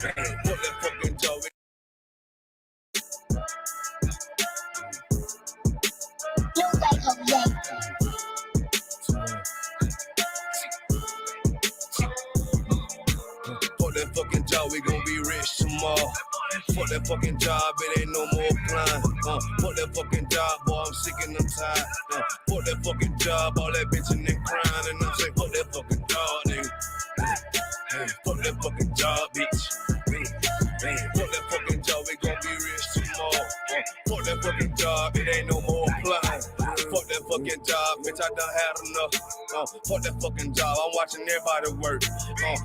Fuck that fucking job. Fuck that fucking job, we gon' be rich tomorrow. Fuck that fucking job, it ain't no more applying. Fuck that fucking job, boy, I'm sick and I'm tired. Fuck that fucking job, all that bitching and crying. And I'm saying, fuck that fucking job, nigga. Fuck that fucking job, bitch. Fuck that fucking job, we gon' be rich tomorrow. Fuck that fucking job, it ain't no more applying. Fuck that fucking job, bitch, I done had enough. Fuck that fucking job, I'm watching everybody work.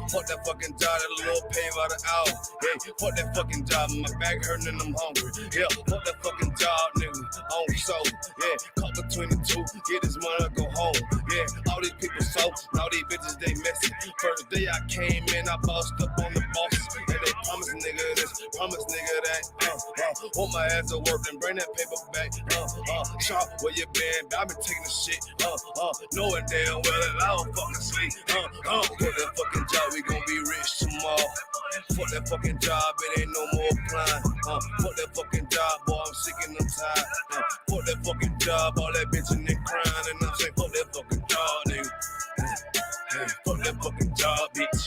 Fuck that fucking job, that little pay by the hour. Hey, fuck that fucking job, my back hurting and I'm hungry. Yeah, fuck that fucking job, nigga, on soul. Yeah, caught between the two, get this money, go home. Yeah, all these people so, all these bitches, they messy. First day I came in, I bossed up on the bosses. And they promise nigga this, promise nigga that. Want my ass to work and bring that paper back. Sharp, where you been? I been taking the shit. Knowing damn well that I don't fucking sleep. Fuck that fucking job, we gon' be rich tomorrow. Fuck that fucking job, it ain't no more applying. Fuck that fucking job, boy, I'm sick and I'm tired. Fuck that fucking job, all that bitching and crying. And I'm saying, fuck that fucking job, nigga. Fuck that fucking job, bitch.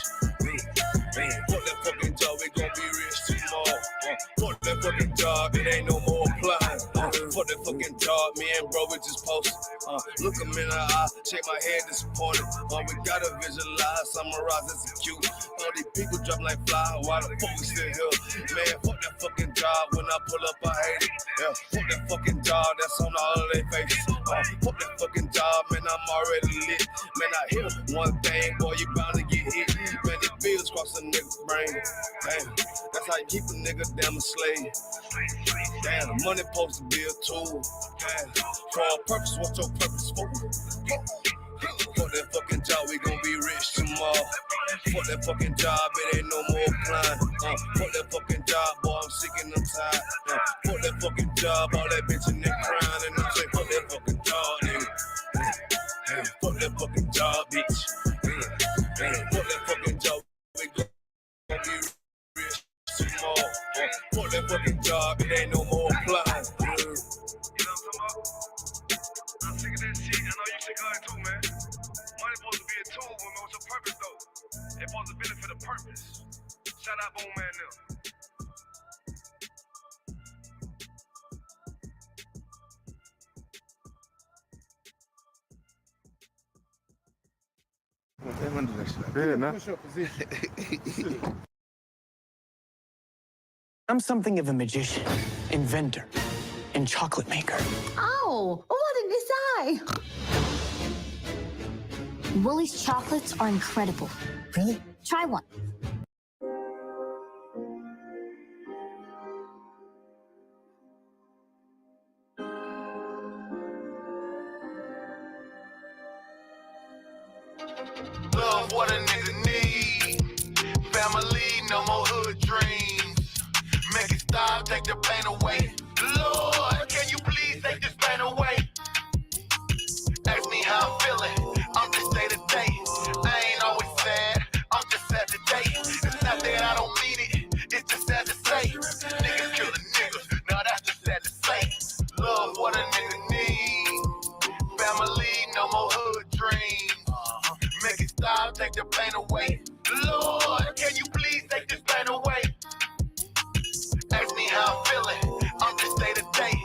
Fuck that fucking job, we gon' be rich tomorrow. Fuck that fucking job, it ain't no more applying. Fuck that fucking job, me and bro, we just posted. Look him in the eye, shake my head disappointed. We gotta visualize, summarize, execute. All these people dropping like fly, why the fuck we still here? Man, fuck that fucking job, when I pull up, I hate it. Yeah, fuck that fucking job, that's on all of their faces. Fuck that fucking job, man, I'm already lit. Man, I hear one thing, boy, you bound to get hit. Man, these bills cross a nigga's brain. Damn, that's how you keep a nigga damn a slave. Damn, the money supposed to be a tool. Damn, for a purpose, what's your purpose for? Fuck that fucking job, we gon' be rich tomorrow. Fuck that fucking job, it ain't no more applying. Fuck that fucking job, boy, I'm sick and I'm tired. Fuck that fucking job, all that bitching and crying. And I'm saying, fuck that fucking job, nigga. Fuck that fucking job, bitch. Fuck that fucking job, we gon' be rich tomorrow. Fuck that fucking job, it ain't no more applying. I'm sick of that shit. I know you sick of it too, man. Money supposed to be a tool, but what's your purpose though? It's supposed to benefit a purpose. Shout out Boom Man I'm something of a magician, inventor, and chocolate maker. Oh, what did you say? Woolies chocolates are incredible. Really? Try one. Love what a nigga need. Family, no more hood dreams. Make it stop, take the pain away. Lord, can you please take this pain away? Ask me how I'm feeling. I'm just day to day. I ain't always sad. I'm just sad today. It's not that I don't mean it. It's just sad to say. Niggas killing niggas. Now that's just sad to say. Love what a nigga need. Family, no more hood dreams. Make it stop, take the pain away. Lord, can you please take this pain away? Ask me how I'm feeling. I'm just day to day.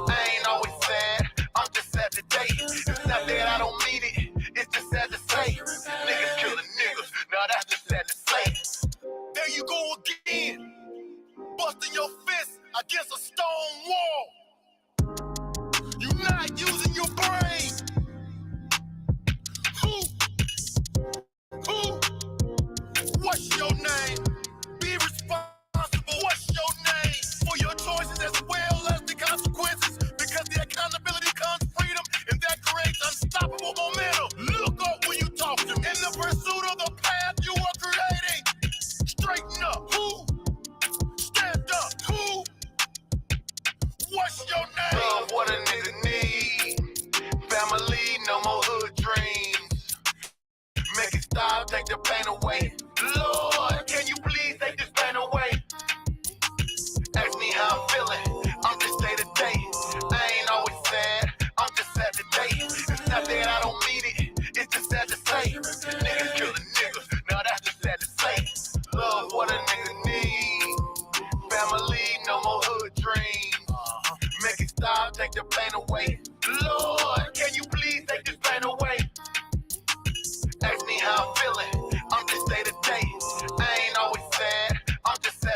I ain't always sad. I'm just sad today. It's not that I don't mean it. It's just sad to say. Niggas killing niggas. Now that's just sad to say. There you go again. Busting your fist against a stone wall. You not using your brain. Who? What's your name? Be responsible. What's your name? For your choices as well as the consequences. Because the accountability comes freedom, and that creates unstoppable momentum. Look up when you talk to me. In the pursuit of the path you are creating. Straighten up. Who? Stand up. Who? What's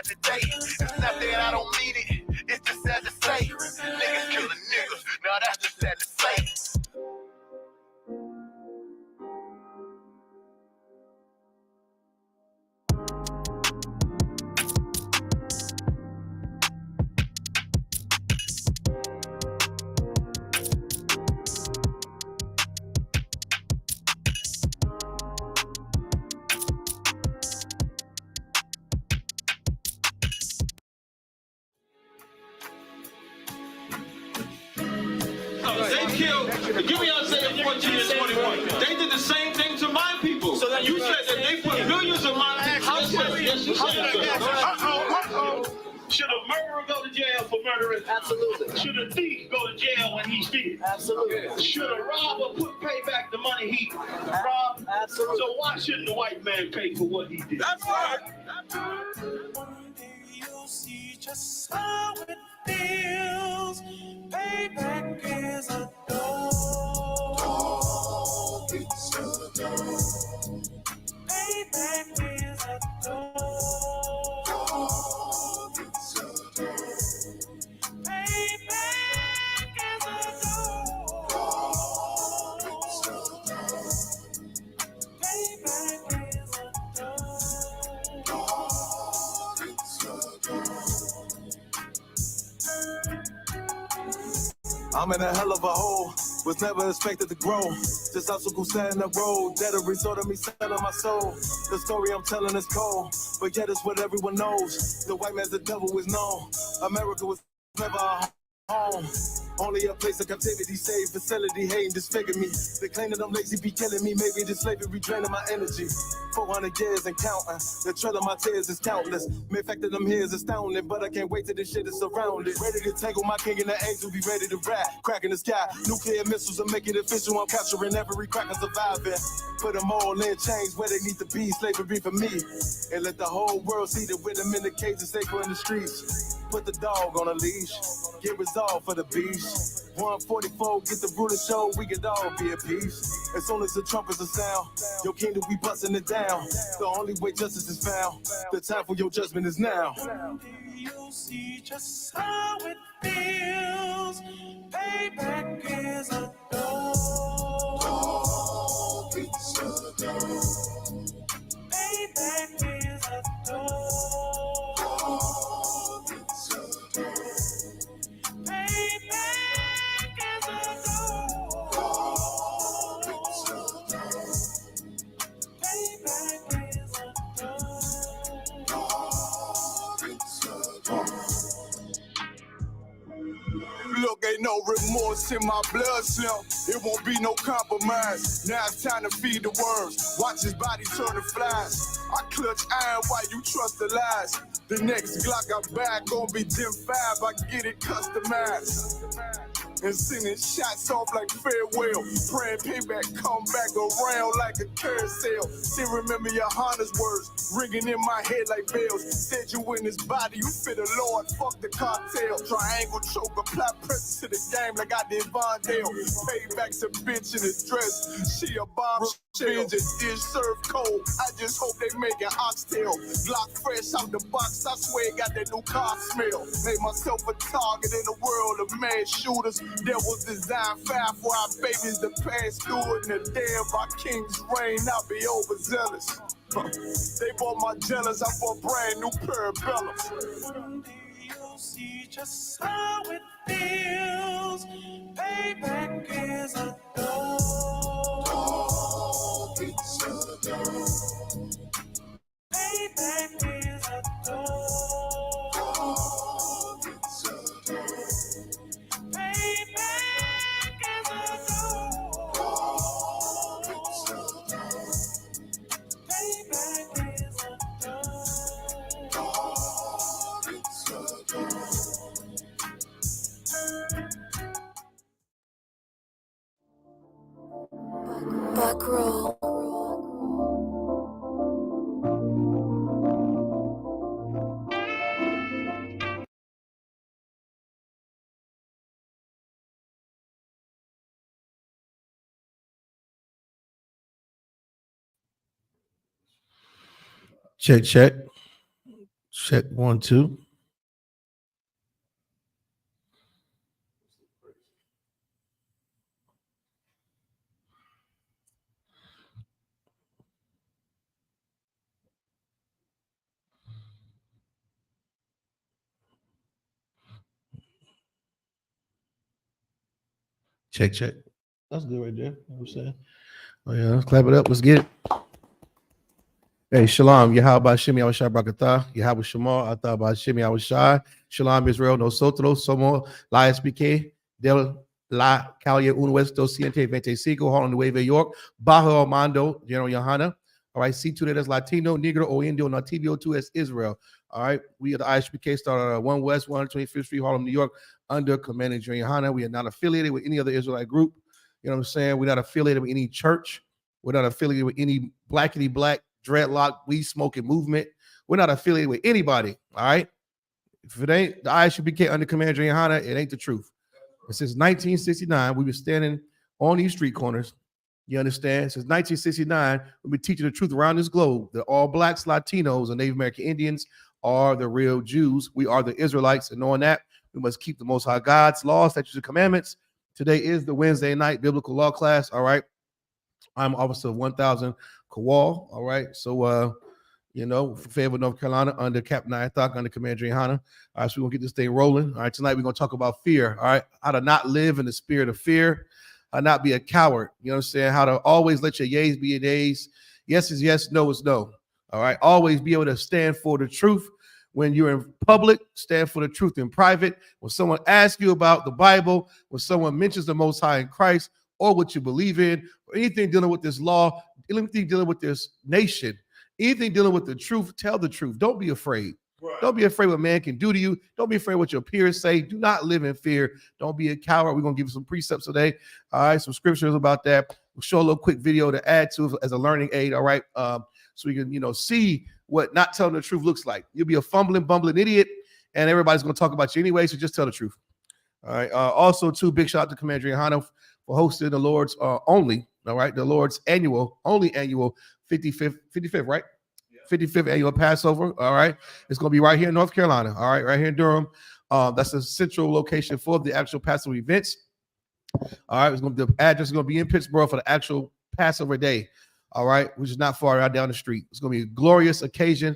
sad today. It's not that I don't mean it, it's just sad to say. Niggas killing niggas, now that's just sad to say. They killed, give me Isaiah 14 and 21. They did the same thing to my people. So that you said that they put millions of my Should a murderer go to jail for murdering? Absolutely. Should a thief go to jail when he steals? Absolutely. Should a robber pay back the money he robbed? Absolutely. So why shouldn't the white man pay for what he did? That's right. One day you'll see just how it feels. Payback is a dog. It's a dog. Payback is a dog. It's a dog. Payback is a dog. It's a dog. Payback is a dog. It's a dog. I'm in a hell of a hole, was never expected to grow. Just also go stand in the road, that a result of me selling my soul. The story I'm telling is cold, but yet it's what everyone knows. The white man's the devil is known. America was never a home. Only a place of captivity, safe facility, hating, disfigure me. They claim that I'm lazy, be killing me. Maybe this slavery draining my energy. 400 years and counting. The trail of my tears is countless. The fact that I'm here is astounding, but I can't wait till this shit is surrounded. Ready to tangle my king and the angel, be ready to rap. Crack in the sky, nuclear missiles and make it official. I'm capturing every crack and surviving. Put them all in chains where they need to be. Slavery for me. And let the whole world see the rhythm in the cage and safer in the streets. Put the dog on a leash. Get resolved for the beast. 144, get the ruler show, we could all be at peace. As soon as the trumpets are sound, your kingdom, we busting it down. The only way justice is found, the time for your judgment is now. You'll see just how it feels. Payback is a dog. It's a dog. Payback is a dog. It's a dog. Payback is a dog. It's a dog. Payback is a dog. It's a dog. Look, ain't no remorse in my blood cell. It won't be no compromise. Now it's time to feed the worms. Watch his body turn to flies. I clutch iron while you trust the lies. The next Glock I back gon' be Gen 5. I get it customized. And sending shots off like farewell. Praying payback come back around like a carousel. Still remember your Honda's words ringing in my head like bells. Said you in his body, you fit the Lord, fuck the cartel. Triangle choke, apply pressure to the game like I did Vondale. Payback's a bitch in a dress, she a bomb. Vengeance dish served cold. I just hope they make an oxtail. Glock fresh out the box, I swear it got that new car smell. Made myself a target in the world of mad shooters. There was design 5 for our babies to pass through it. And the day of our king's reign, I'll be overzealous. They bought my jealous, I bought brand new parabellums. One day you'll see just how it feels. Payback is a dog. It's a dog. Payback is a dog. It's a dog. Payback is a dog. It's a dog. Payback is a dog. It's a dog. Back row. Check. Check 1, 2. Check, check. That's good right there. You know what I'm saying? Oh, yeah, let's clap it up. Let's get it. Hey, Shalom. Yahweh Shemi Awashai Brakatah. Yahweh Shema Atah Shemi Awashai. Shalom Israel. Nosotros somos la I.S.P.K. del la calle Unuesto Siente 25, Harlem Nueva York. Bajo Armando, General Yohana. All right, C2 that is Latino, Negro, o Indio, Nativo 2 as Israel. All right, we are the I.S.P.K. started at 1 West, 125th Street, Harlem, New York, under Commander General Yohana. We are not affiliated with any other Israelite group. You know what I'm saying? We're not affiliated with any church. We're not affiliated with any blackity black dreadlock weed smoking movement. We're not affiliated with anybody. All right. If it ain't the I.S.U.P.K. under Commander General Yohana, it ain't the truth. And since 1969, we've been standing on these street corners. You understand? Since 1969, we've been teaching the truth around this globe that all blacks, Latinos, and Native American Indians are the real Jews. We are the Israelites. And knowing that, we must keep the Most High God's laws, statutes, and commandments. Today is the Wednesday night biblical law class. All right. I'm Officer of 1000 CHAAWAL. All right. So, you know, Fayetteville, North Carolina, under Captain I.S.U.P.K, under Commander General Yohana. All right. So we're going to get this thing rolling. All right. Tonight, we're going to talk about fear. All right. How to not live in the spirit of fear. How not be a coward. You know what I'm saying? How to always let your yays be your nays. Yes is yes. No is no. All right. Always be able to stand for the truth. When you're in public, stand for the truth in private. When someone asks you about the Bible, when someone mentions the Most High in Christ, or what you believe in, or anything dealing with this law, anything dealing with this nation, anything dealing with the truth, tell the truth. Don't be afraid. Right. Don't be afraid what man can do to you. Don't be afraid what your peers say. Do not live in fear. Don't be a coward. We're going to give you some precepts today. All right, some scriptures about that. We'll show a little quick video to add to as a learning aid. All right, so we can, you know, see what not telling the truth looks like. You'll be a fumbling, bumbling idiot, and everybody's going to talk about you anyway, so just tell the truth. All right, also, too, big shout out to Commander Yohana for hosting the Lord's only, all right, the Lord's annual 55th, right? Yeah. 55th annual Passover, all right? It's going to be right here in North Carolina, all right, right here in Durham. That's a central location for the actual Passover events. All right, the address is going to be in Pittsburgh for the actual Passover day, all right, which is not far out down the street. It's going to be a glorious occasion.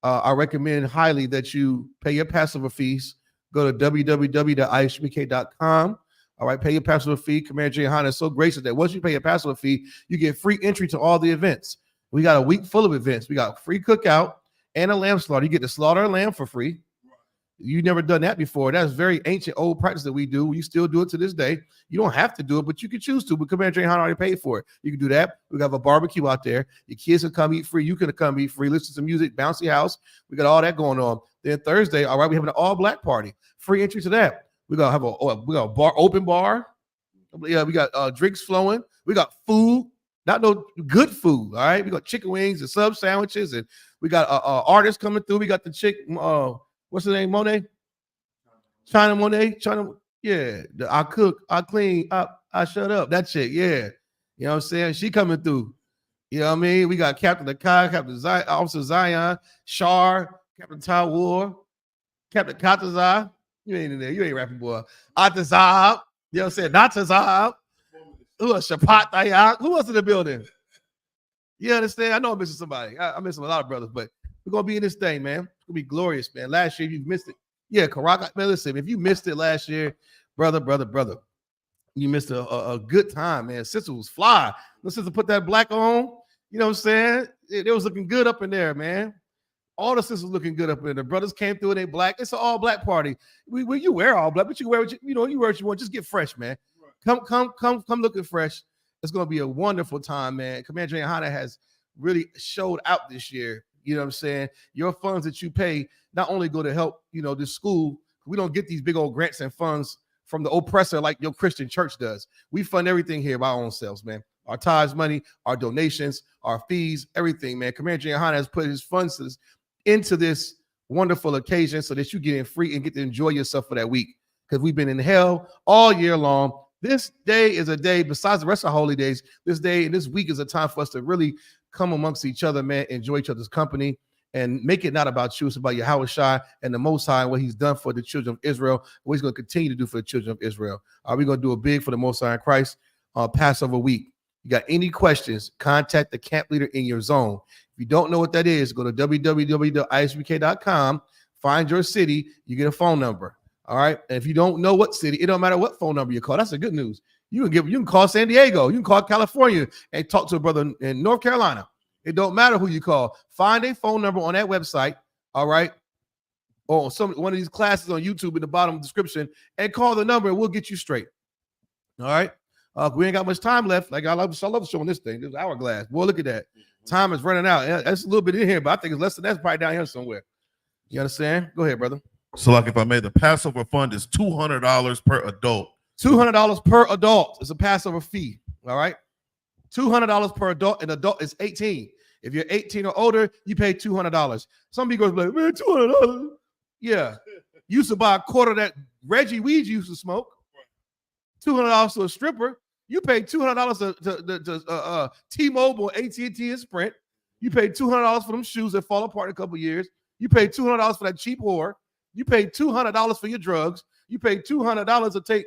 I recommend highly that you pay your Passover fees. Go to www.I.S.U.P.K.com. All right, pay your Passover fee. Commander General Yohana is so gracious that once you pay your Passover fee, you get free entry to all the events. We got a week full of events. We got free cookout and a lamb slaughter. You get to slaughter a lamb for free. You've never done that before. That's very ancient, old practice that we do. We still do it to this day. You don't have to do it, but you can choose to. But Commander General Yohana already paid for it. You can do that. We have a barbecue out there. Your kids can come eat free. You can come eat free. Listen to music, bouncy house. We got all that going on. Then Thursday, all right, we have an all-black party. Free entry to that. We got a bar, open bar. Yeah, we got drinks flowing. We got food, not no good food. All right, we got chicken wings and sub sandwiches, and we got artists coming through. We got the chick, what's her name, Monet? China Monet. China, yeah. I cook, I clean, I shut up. That chick, yeah. You know what I'm saying? She coming through. You know what I mean? We got Captain Akai, Captain Zion, Officer Zion, Shar, Captain CHAAWAL, Captain Katazai. You ain't in there. You ain't rapping, boy. Atazab. You know what I'm saying? Natazab. Who else? Shapat Dayak. Who else in the building? You understand? I know I'm missing somebody. I'm missing a lot of brothers, but we're going to be in this thing, man. It's going to be glorious, man. Last year, if you missed it. Yeah, Karaka. Man, listen, if you missed it last year, brother, you missed a good time, man. Sister was fly. The sister put that black on. You know what I'm saying? It was looking good up in there, man. All the sisters looking good up in there. The brothers came through, they black. It's an all black party. You wear all black, but you wear what you wear what you want. Just get fresh, man. Right. Come looking fresh. It's gonna be a wonderful time, man. Commander General Yohana has really showed out this year. You know what I'm saying? Your funds that you pay not only go to help, you know, this school. We don't get these big old grants and funds from the oppressor like your Christian church does. We fund everything here by our own selves, man. Our tithes money, our donations, our fees, everything, man. Commander General Yohana has put his funds into this wonderful occasion so that you get in free and get to enjoy yourself for that week, because we've been in hell all year long. This day is a day, besides the rest of the holy days, this day and this week is a time for us to really come amongst each other, man, enjoy each other's company, and make it not about you. It's about Yahweh Shai and the Most High and what he's done for the children of Israel, what he's going to continue to do for the children of Israel. Are we going to do a big for the Most High in Christ Passover week? You got any questions, contact the camp leader in your zone. If you don't know what that is, go to www.isupk.com, find your city, you get a phone number. All right. And if you don't know what city, it don't matter what phone number you call. That's the good news. You can call San Diego, you can call California and talk to a brother in North Carolina. It don't matter who you call. Find a phone number on that website. All right. Or one of these classes on YouTube in the bottom of the description, and call the number and we'll get you straight. All right. We ain't got much time left. Like I love showing this thing. This hourglass. Boy, look at that. Time is running out. That's a little bit in here, but I think it's less than that's probably down here somewhere. You understand? Go ahead, brother. So, like, if I made the Passover fund is $200 per adult. $200 per adult is a Passover fee. All right. $200 per adult. An adult is 18. If you're 18 or older, you pay $200. Some people go like, man, $200. Yeah. Used to buy a quarter of that Reggie weed used to smoke. $200 to a stripper. You pay $200 to T-Mobile, AT&T, and Sprint. You pay $200 for them shoes that fall apart in a couple of years. You pay $200 for that cheap whore. You pay $200 for your drugs. You pay $200 to take,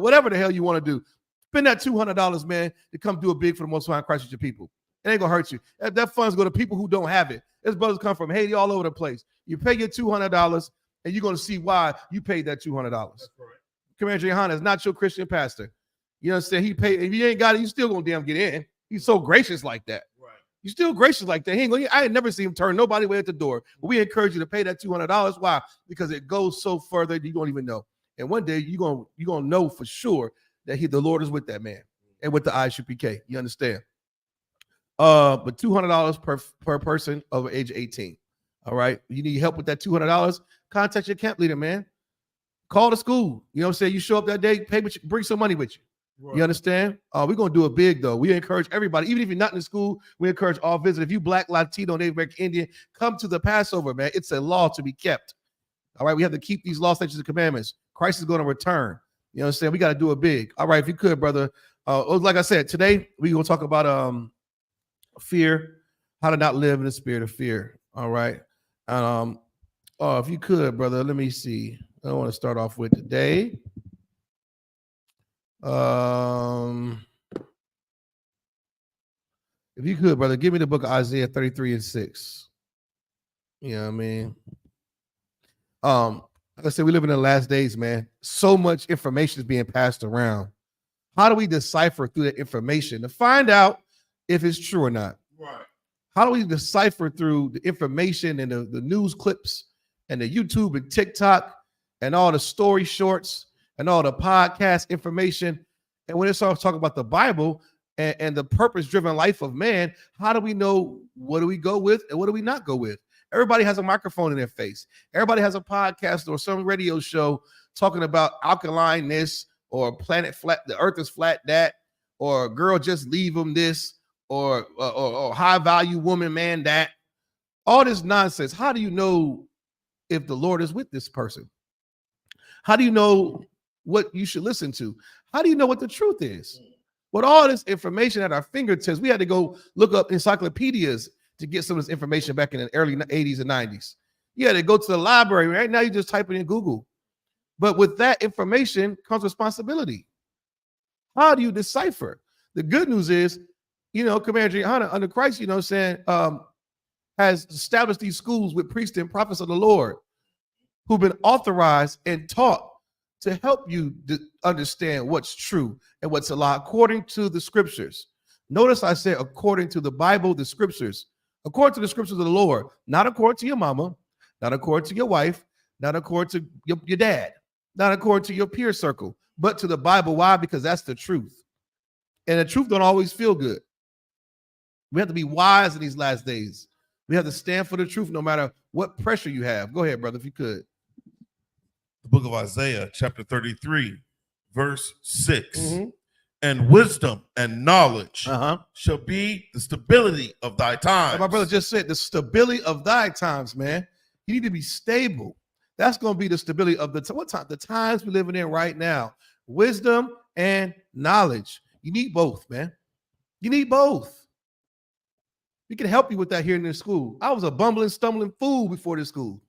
whatever the hell you want to do. Spend that $200, man, to come do a big for the Most High in Christ with your people. It ain't gonna hurt you. That funds go to people who don't have it. There's brothers come from Haiti all over the place. You pay your $200, and you're gonna see why you paid that $200. That's correct. Commander Johanna is not your Christian pastor. You understand? He paid. If you ain't got it, you still gonna damn get in. He's so gracious like that. Right. He's still gracious like that. I ain't never seen him turn nobody away at the door. But we encourage you to pay that $200. Why? Because it goes so further you don't even know. And one day you're gonna know for sure that the Lord is with that man and with the I.S.U.P.K. You understand? But $200 per person over age 18. All right. You need help with that $200. Contact your camp leader, man. Call the school. You know what I'm saying? You show up that day, bring some money with you. Right. You understand? We're going to do it big, though. We encourage everybody, even if you're not in the school, we encourage all visitors. If you Black, Latino, Native American, Indian, come to the Passover, man. It's a law to be kept. All right. We have to keep these laws, statutes, and commandments. Christ is going to return. You know what I'm saying? We got to do it big. All right. If you could, brother. Like I said, today we're going to talk about fear, how to not live in the spirit of fear. All right. If you could, brother, let me see. I want to start off with today. If you could, brother, give me the book of Isaiah 33:6. You know what I mean? Like I said, we live in the last days, man. So much information is being passed around. How do we decipher through that information to find out if it's true or not? Right. How do we decipher through the information and the news clips and the YouTube and TikTok and all the story shorts and all the podcast information? And when it's all talking about the Bible and the purpose-driven life of man, how do we know what do we go with and what do we not go with? Everybody has a microphone in their face. Everybody has a podcast or some radio show talking about alkaline this or planet flat, the earth is flat that, or girl just leave them this, or high value woman man that. All this nonsense. How do you know if the Lord is with this person? How do you know what you should listen to? How do you know what the truth is? With all this information at our fingertips, we had to go look up encyclopedias to get some of this information back in the early 80s and 90s. You had to go to the library. Right now, you just type it in Google. But with that information comes responsibility. How do you decipher? The good news is, Commander Johanna, under Christ, has established these schools with priests and prophets of the Lord who've been authorized and taught to help you understand what's true and what's a lie according to the scriptures. Notice I said according to the Bible, the scriptures, according to the scriptures of the Lord, not according to your mama, not according to your wife, not according to your dad, not according to your peer circle, but to the Bible. Why? Because that's the truth. And the truth don't always feel good. We have to be wise in these last days. We have to stand for the truth no matter what pressure you have. Go ahead, brother, if you could. The book of Isaiah, chapter 33, verse 6. Mm-hmm. And wisdom and knowledge shall be the stability of thy times. And my brother just said the stability of thy times, man. You need to be stable. That's going to be the stability of the time. The times we're living in right now. Wisdom and knowledge. You need both, man. You need both. We can help you with that here in this school. I was a bumbling, stumbling fool before this school,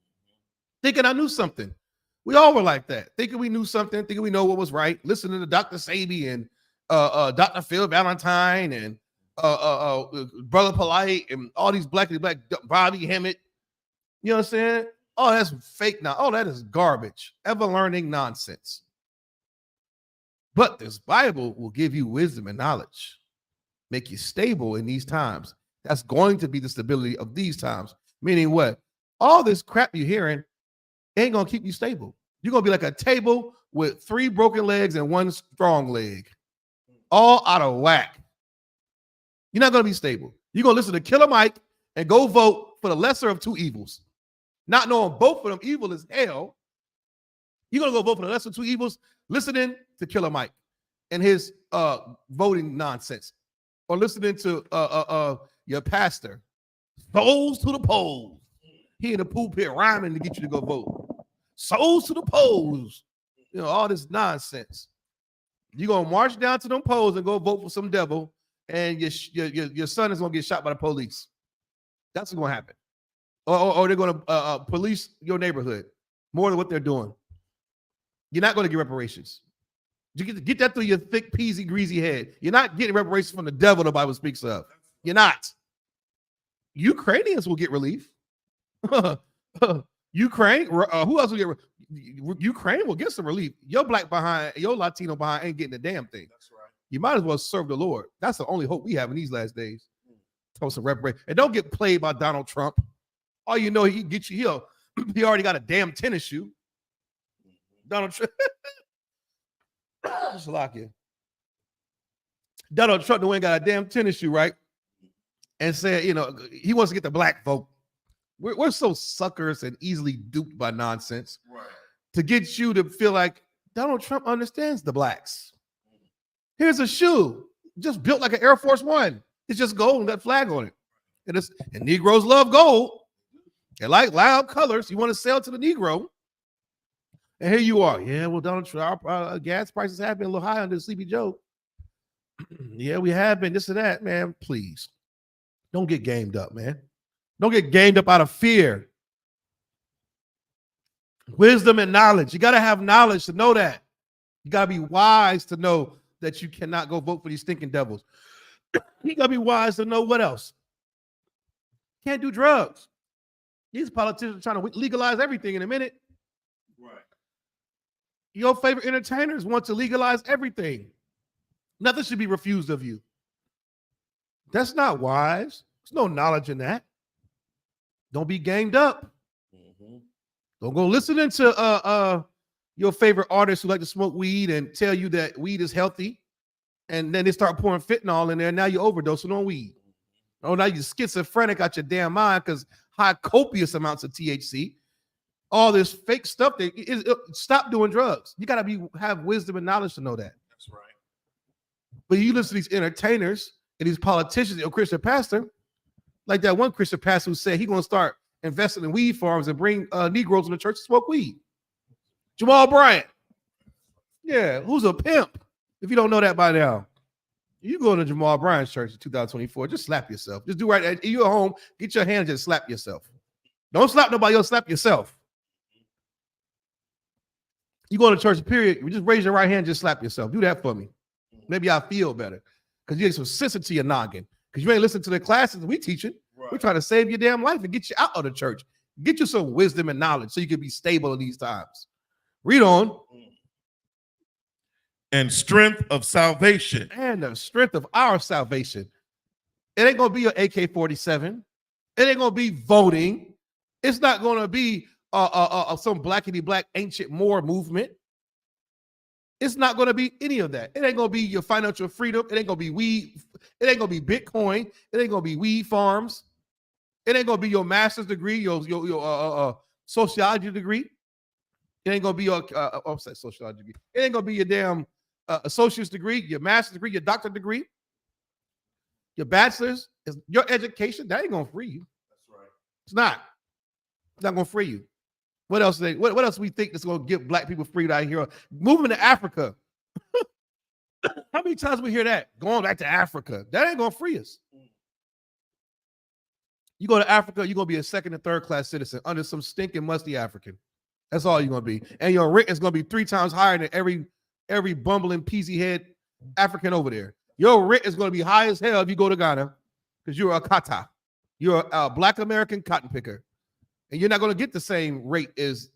thinking I knew something. We all were like that, thinking we knew something, thinking we know what was right, listening to Dr. Sabi and Dr. Phil Valentine and Brother Polite and all these black Bobby Hemmett. You know what I'm saying? Oh, that's fake now. Oh, that is garbage. Ever learning nonsense. But this Bible will give you wisdom and knowledge, make you stable in these times. That's going to be the stability of these times. Meaning what? All this crap you're hearing ain't going to keep you stable. You're going to be like a table with 3 broken legs and 1 strong leg, all out of whack. You're not going to be stable. You're going to listen to Killer Mike and go vote for the lesser of 2 evils. Not knowing both of them evil as hell. You're going to go vote for the lesser of 2 evils, listening to Killer Mike and his voting nonsense. Or listening to your pastor, souls to the polls. He in the pulpit rhyming to get you to go vote. Souls to the polls. You know, all this nonsense. You're going to march down to them polls and go vote for some devil, and your son is going to get shot by the police. That's what's going to happen. Or they're going to police your neighborhood more than what they're doing. You're not going to get reparations. You get that through your thick, peasy, greasy head. You're not getting reparations from the devil the Bible speaks of. You're not. Ukrainians will get relief. Ukraine, who else will get Ukraine will get some relief. Your black behind, your Latino behind ain't getting a damn thing. That's right. You might as well serve the Lord. That's the only hope we have in these last days. Some reparation. And don't get played by Donald Trump. All you know, he can get you here. He already got a damn tennis shoe. Donald Trump. Donald Trump ain't got a damn tennis shoe, right? And said, you know, he wants to get the black vote. We're so suckers and easily duped by nonsense, right? To get you to feel like Donald Trump understands the blacks. Here's a shoe just built like an Air Force One. It's just gold and got flag on it. And Negroes love gold. They like loud colors. You want to sell to the Negro. And here you are. Yeah, well, Donald Trump, our gas prices have been a little high under Sleepy Joe. Yeah, we have been this and that, man. Please don't get gamed up, man. Don't get gamed up out of fear. Wisdom and knowledge. You got to have knowledge to know that. You got to be wise to know that you cannot go vote for these stinking devils. You got to be wise to know what else. Can't do drugs. These politicians are trying to legalize everything in a minute. Right. Your favorite entertainers want to legalize everything. Nothing should be refused of you. That's not wise. There's no knowledge in that. Don't be gamed up. Mm-hmm. Don't go listening to your favorite artists who like to smoke weed and tell you that weed is healthy, and then they start pouring fentanyl in there. And now you're overdosing on weed. Oh, now you're schizophrenic out your damn mind because high copious amounts of THC. All this fake stuff. Stop doing drugs. You gotta have wisdom and knowledge to know that. That's right. But you listen to these entertainers and these politicians, your Christian pastor. Like that one Christian pastor who said he's going to start investing in weed farms and bring Negroes in the church to smoke weed. Jamal Bryant. Yeah, who's a pimp? If you don't know that by now, you go to Jamal Bryant's church in 2024, just slap yourself. Just do right. You're at home, get your hand and just slap yourself. Don't slap nobody else, slap yourself. You go to church, period, you just raise your right hand and just slap yourself. Do that for me. Maybe I'll feel better. Because you get some sense to your noggin. Because you ain't listening to the classes we teaching. Right. We're trying to save your damn life and get you out of the church. Get you some wisdom and knowledge so you can be stable in these times. Read on. And strength of salvation. And the strength of our salvation. It ain't going to be your AK-47. It ain't going to be voting. It's not going to be some blackity black ancient Moor movement. It's not going to be any of that. It ain't going to be your financial freedom. It ain't going to be weed. It ain't going to be Bitcoin. It ain't going to be weed farms. It ain't going to be your master's degree, your sociology degree. It ain't going to be your sociology degree. It ain't going to be your damn associate's degree, your master's degree, your doctorate degree, your bachelor's. Your education, that ain't going to free you. That's right. It's not. It's not going to free you. What else? What else we think that's going to give black people freedom out here? Moving to Africa. How many times we hear that? Going back to Africa. That ain't going to free us. You go to Africa, you're gonna be a second and third class citizen under some stinking musty African. That's all you're gonna be. And your rent is gonna be 3 times higher than every bumbling peasy head African over there. Your rent is gonna be high as hell if you go to Ghana because you're a kata. You're a black American cotton picker. And you're not gonna get the same rate as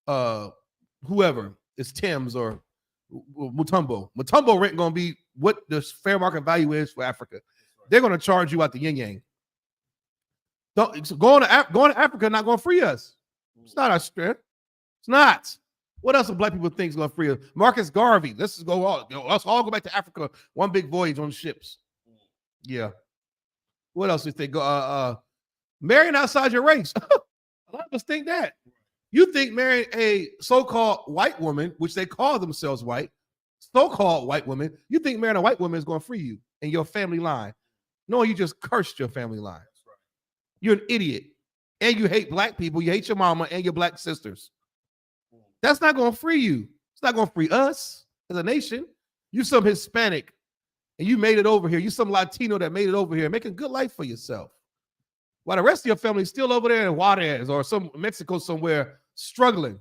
whoever is Tim's or Mutombo. Mutombo rent gonna be what the fair market value is for Africa. They're gonna charge you out the yin yang. Going to Africa not gonna free us. It's not our strength. It's not. What else do black people think is gonna free us? Marcus Garvey. Let's all go back to Africa. One big voyage on ships. Yeah. What else do you think? Marrying outside your race. A lot of us think that. You think marrying a so-called white woman, which they call themselves white, so-called white woman, you think marrying a white woman is going to free you and your family line. No, you just cursed your family line. Right. You're an idiot. And you hate black people. You hate your mama and your black sisters. That's not going to free you. It's not going to free us as a nation. You some Hispanic and you made it over here. You some Latino that made it over here, making a good life for yourself. While the rest of your family is still over there in Juarez or some Mexico somewhere struggling.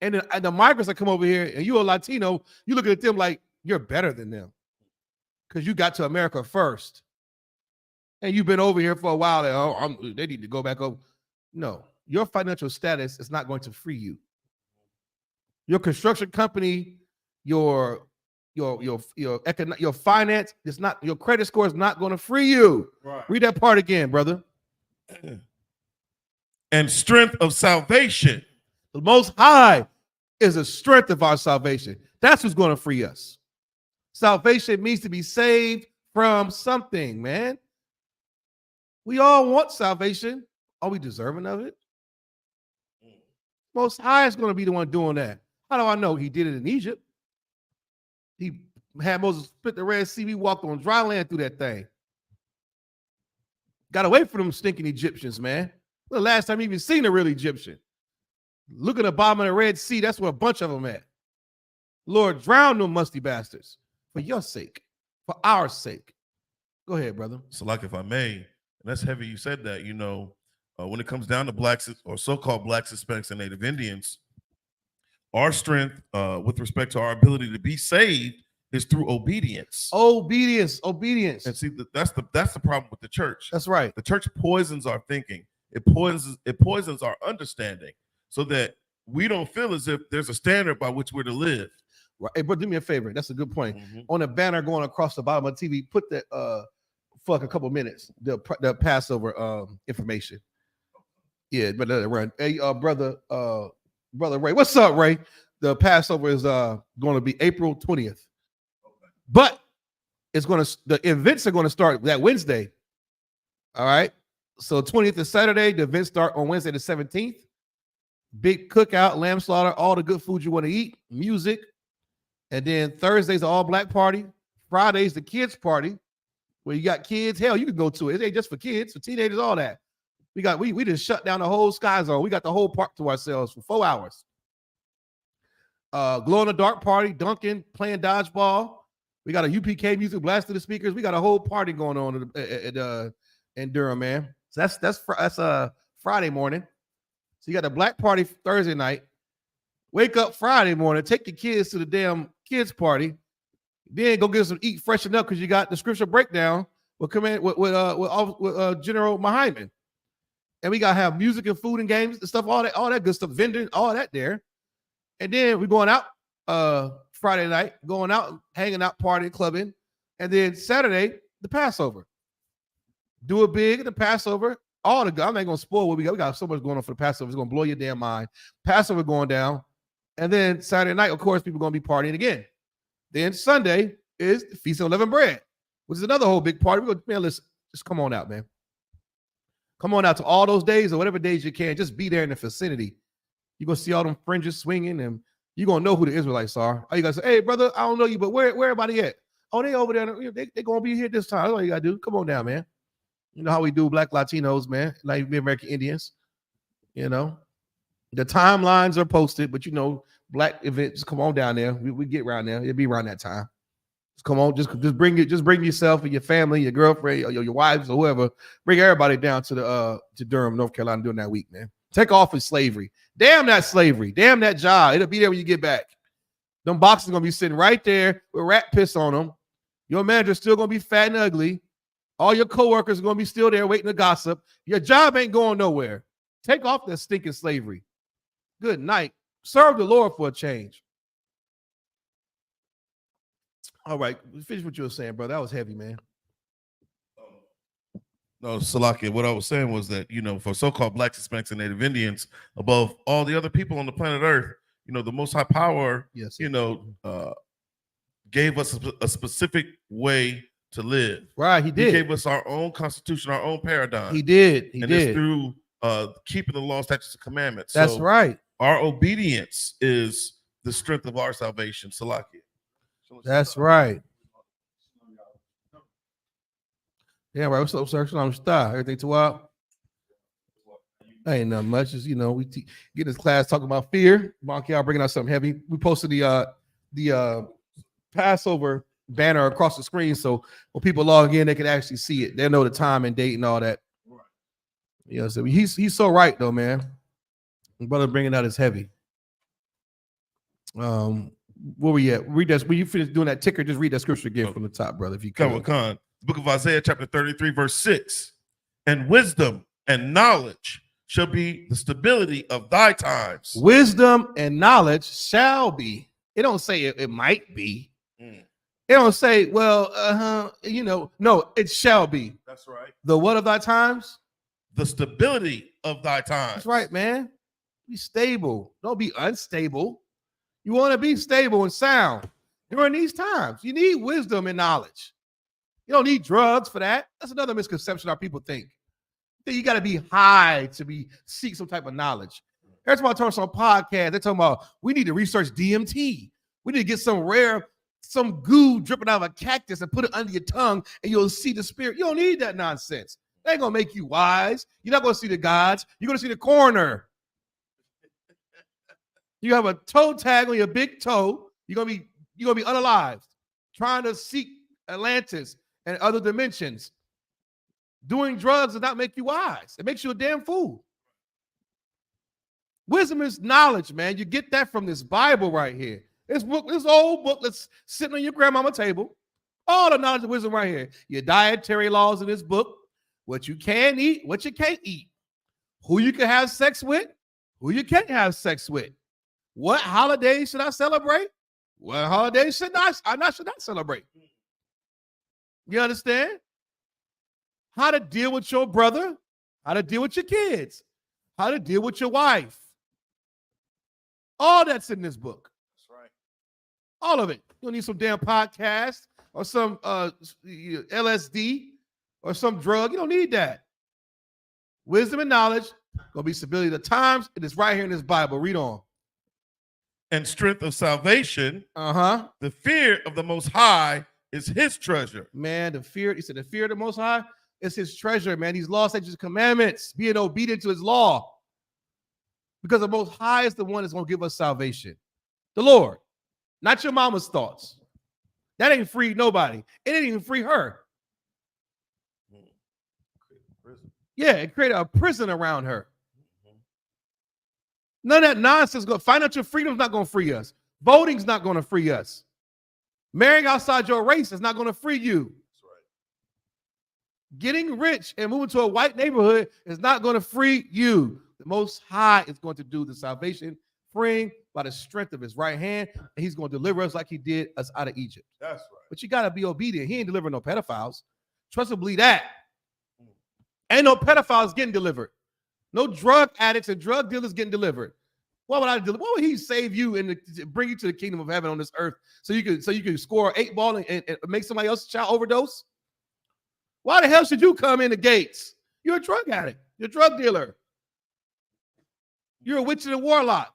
And the migrants that come over here and you're a Latino, you look at them like you're better than them because you got to America first. And you've been over here for a while. And, they need to go back over. No, your financial status is not going to free you. Your construction company, your finance is not, your credit score is not going to free you. Right. Read that part again, brother. And strength of salvation. The Most High is the strength of our salvation. That's who's going to free us. Salvation means to be saved from something, man. We all want salvation. Are we deserving of it? Most High is going to be the one doing that. How do I know? He did it in Egypt. He had Moses split the Red Sea. We walked on dry land through that thing. Got away from them stinking Egyptians, man. The last time you even seen a real Egyptian. Look at the bottom of the Red Sea. That's where a bunch of them at. Lord, drown them musty bastards for your sake, for our sake. Go ahead, brother. So, like, if I may, and that's heavy you said that, when it comes down to blacks or so-called blacks, Hispanics, and Native Indians, our strength with respect to our ability to be saved is through obedience. Obedience. And see, that's the problem with the church. That's right. The church poisons our thinking. It poisons our understanding so that we don't feel as if there's a standard by which we're to live. Right. Hey, bro, do me a favor. That's a good point. Mm-hmm. On the banner going across the bottom of the TV, put that for like a couple minutes, the Passover information. Yeah, but let it run. Hey, brother Ray, what's up, Ray? The Passover is going to be April 20th, but the events are going to start that Wednesday. All right, so 20th is Saturday. The events start on Wednesday the 17th. Big cookout, lamb slaughter, all the good food you want to eat, music, and then Thursday's the all black party. Friday's the kids party, where you got kids. Hell, you can go to it. It ain't just for kids, for teenagers, all that. We just shut down the whole Sky Zone. We got the whole park to ourselves for 4 hours. Glow in the dark party, dunking, playing dodgeball. We got a UPK music blast to the speakers. We got a whole party going on in Durham, man. So that's Friday morning. So you got the black party Thursday night. Wake up Friday morning, take your kids to the damn kids party. Then go get some eat, freshen up because you got the scripture breakdown with General Mahyman. And we gotta have music and food and games and stuff, all that good stuff, vending, all that there. And then we're going out Friday night, going out, hanging out, partying, clubbing. And then Saturday, the Passover. Do it big, the Passover. I'm not gonna spoil what we got. We got so much going on for the Passover. It's gonna blow your damn mind. Passover going down. And then Saturday night, of course, people are gonna be partying again. Then Sunday is the Feast of Unleavened Bread, which is another whole big party. We're gonna, man, listen, just come on out, man. Come on out to all those days or whatever days you can. Just be there in the vicinity. You're going to see all them fringes swinging and you're going to know who the Israelites are. Or you got to say, hey, brother, I don't know you, but where everybody at? Oh, they over there. They're going to be here this time. That's all you got to do. Come on down, man. You know how we do black Latinos, man. Like American Indians. The timelines are posted, but black events, come on down there. We get around there. It'll be around that time. Come on, just bring it, just bring yourself and your family, your girlfriend, your wives, or whoever. Bring everybody down to Durham, North Carolina during that week, man. Take off with slavery. Damn that slavery. Damn that job. It'll be there when you get back. Them boxes gonna be sitting right there with rat piss on them. Your manager's still gonna be fat and ugly. All your coworkers are gonna be still there waiting to gossip. Your job ain't going nowhere. Take off that stinking slavery. Good night. Serve the Lord for a change. All right, finish what you were saying, bro. That was heavy, man. No, Salaki, what I was saying was that, for so-called Blacks, Hispanics, and Native Indians, above all the other people on the planet Earth, the Most High Power, yes, gave us a specific way to live. Right, he did. He gave us our own constitution, our own paradigm. He did. It's through keeping the law, statutes, and commandments. That's right. Our obedience is the strength of our salvation, Salaki. That's right. Yeah, right. What's up, sir? I'm Star. Everything too wild? Ain't nothing much. Just, we get this class talking about fear. Monkey out bringing out something heavy. We posted the Passover banner across the screen, so when people log in, they can actually see it. They'll know the time and date and all that. So he's so right though, man. Brother bringing out is heavy. Where we at? Read that. When you finish doing that ticker, just read that scripture again from the top, brother. If you can. The book of Isaiah, chapter 33, verse 6. And wisdom and knowledge shall be the stability of thy times. Wisdom and knowledge shall be. It don't say it might be. It don't say, well, no, it shall be. That's right. The what of thy times? The stability of thy times. That's right, man. Be stable. Don't be unstable. You want to be stable and sound during these times. You need wisdom and knowledge. You don't need drugs for that. That's another misconception our people think. You got to be high to seek some type of knowledge. Every time I turn on some podcast, they're talking about we need to research DMT. We need to get some goo dripping out of a cactus and put it under your tongue and you'll see the spirit. You don't need that nonsense. They ain't going to make you wise. You're not going to see the gods. You're going to see the coroner. You have a toe tag on your big toe. You're gonna be unalived, trying to seek Atlantis and other dimensions. Doing drugs does not make you wise. It makes you a damn fool. Wisdom is knowledge, man. You get that from this Bible right here. This old book that's sitting on your grandmama's table. All the knowledge of wisdom right here. Your dietary laws in this book. What you can eat, what you can't eat. Who you can have sex with, who you can't have sex with. What holidays should I celebrate? What holidays should I not celebrate? You understand? How to deal with your brother, how to deal with your kids, how to deal with your wife. All that's in this book. That's right. All of it. You don't need some damn podcast or some LSD or some drug. You don't need that. Wisdom and knowledge gonna be stability of the times. It is right here in this Bible. Read on. And strength of salvation. The fear of the Most High is his treasure. Man, the fear of the Most High is his treasure, man. These laws, statutes, commandments, being obedient to his law. Because the Most High is the one that's going to give us salvation. The Lord, not your mama's thoughts. That ain't free nobody. It ain't even free her. Yeah, it created a prison around her. None of that nonsense. Financial freedom is not going to free us. Voting's not going to free us. Marrying outside your race is not going to free you. That's right. Getting rich and moving to a white neighborhood is not going to free you. The Most High is going to do the salvation, freeing by the strength of his right hand, and he's going to deliver us like he did us out of Egypt. That's right. But you got to be obedient. He ain't delivering no pedophiles. Trust and believe that. Ain't no pedophiles getting delivered. No drug addicts and drug dealers getting delivered. Why would he save you and bring you to the kingdom of heaven on this earth so you can score an 8 ball and make somebody else's child overdose? Why the hell should you come in the gates? You're a drug addict. You're a drug dealer. You're a witch and a warlock.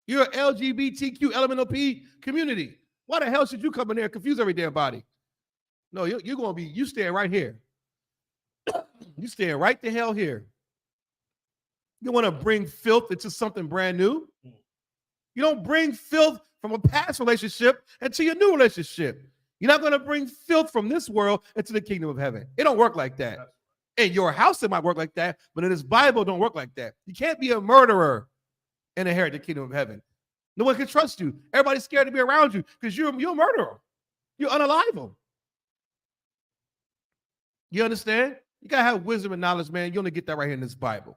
You're an LGBTQ LMNOP community. Why the hell should you come in there and confuse every damn body? No, you staying right here. You staying right the hell here. You want to bring filth into something brand new? You don't bring filth from a past relationship into your new relationship. You're not going to bring filth from this world into the kingdom of heaven. It don't work like that. In your house, it might work like that, but in this Bible, it don't work like that. You can't be a murderer and inherit the kingdom of heaven. No one can trust you. Everybody's scared to be around you because you're a murderer. You unalive them. You understand? You got to have wisdom and knowledge, man. You only get that right here in this Bible.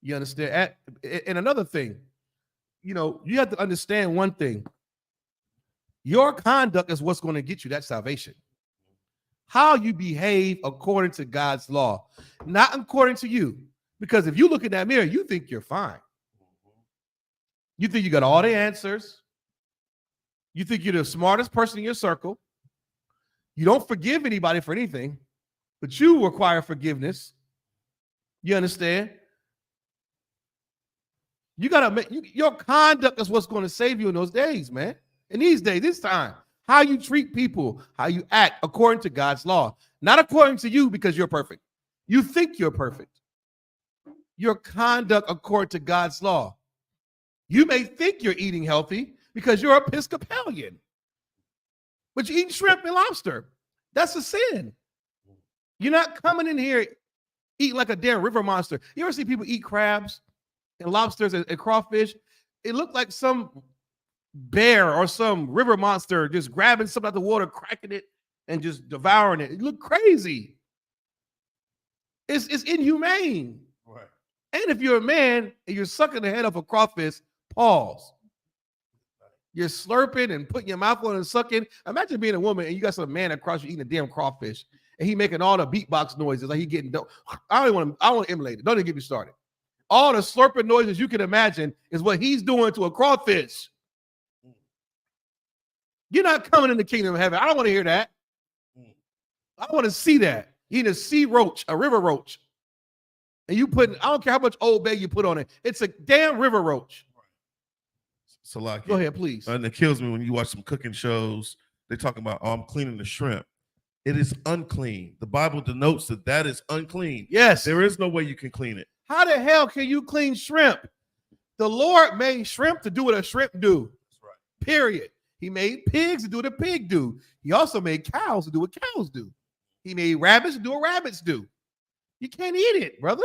You understand? And another thing, you have to understand one thing. Your conduct is what's going to get you that salvation. How you behave according to God's law, not according to you. Because if you look in that mirror, you think you're fine. You think you got all the answers. You think you're the smartest person in your circle. You don't forgive anybody for anything, but you require forgiveness. You understand? You got to make your conduct is what's going to save you in those days, man. In these days, this time, how you treat people, how you act according to God's law, not according to you because you're perfect. You think you're perfect. Your conduct according to God's law. You may think you're eating healthy because you're Episcopalian, but you eat shrimp and lobster. That's a sin. You're not coming in here eating like a damn river monster. You ever see people eat crabs and lobsters and crawfish? It looked like some bear or some river monster just grabbing something out of the water, cracking it, and just devouring it. It looked crazy. It's inhumane. Right. And if you're a man and you're sucking the head off a crawfish, pause. You're slurping and putting your mouth on and sucking. Imagine being a woman and you got some man across you eating a damn crawfish, and he making all the beatbox noises like he getting dope. I don't want to emulate it. Don't even get me started. All the slurping noises you can imagine is what he's doing to a crawfish. You're not coming in the kingdom of heaven. I don't want to hear that. I want to see that. Eating a sea roach, a river roach. And you put, I don't care how much Old Bay you put on it. It's a damn river roach. Salaki. Go ahead, please. And it kills me when you watch some cooking shows. They talking about, I'm cleaning the shrimp. It is unclean. The Bible denotes that is unclean. Yes. There is no way you can clean it. How the hell can you clean shrimp? The Lord made shrimp to do what a shrimp do. That's right. Period. He made pigs to do what a pig do. He also made cows to do what cows do. He made rabbits to do what rabbits do. You can't eat it, brother.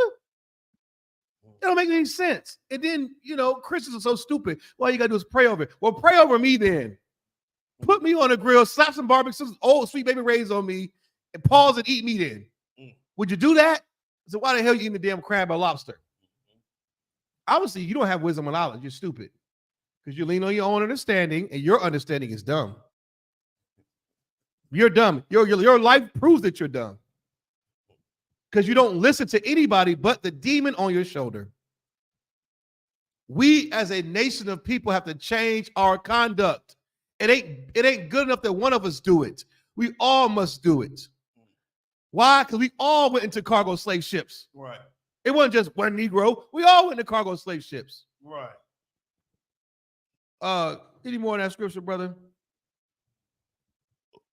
It don't make any sense. And then, Christians are so stupid. All you got to do is pray over it. Well, pray over me then. Put me on the grill, slap some barbecue, some old sweet baby rays on me, and pause and eat me then. Would you do that? So why the hell you eating the damn crab or lobster? Obviously, you don't have wisdom and knowledge. You're stupid. Because you lean on your own understanding, and your understanding is dumb. You're dumb. Your life proves that you're dumb. Because you don't listen to anybody but the demon on your shoulder. We as a nation of people have to change our conduct. It ain't good enough that one of us do it. We all must do it. Why? Because we all went into cargo slave ships. Right. It wasn't just one Negro. We all went into cargo slave ships. Right. Any more in that scripture, brother?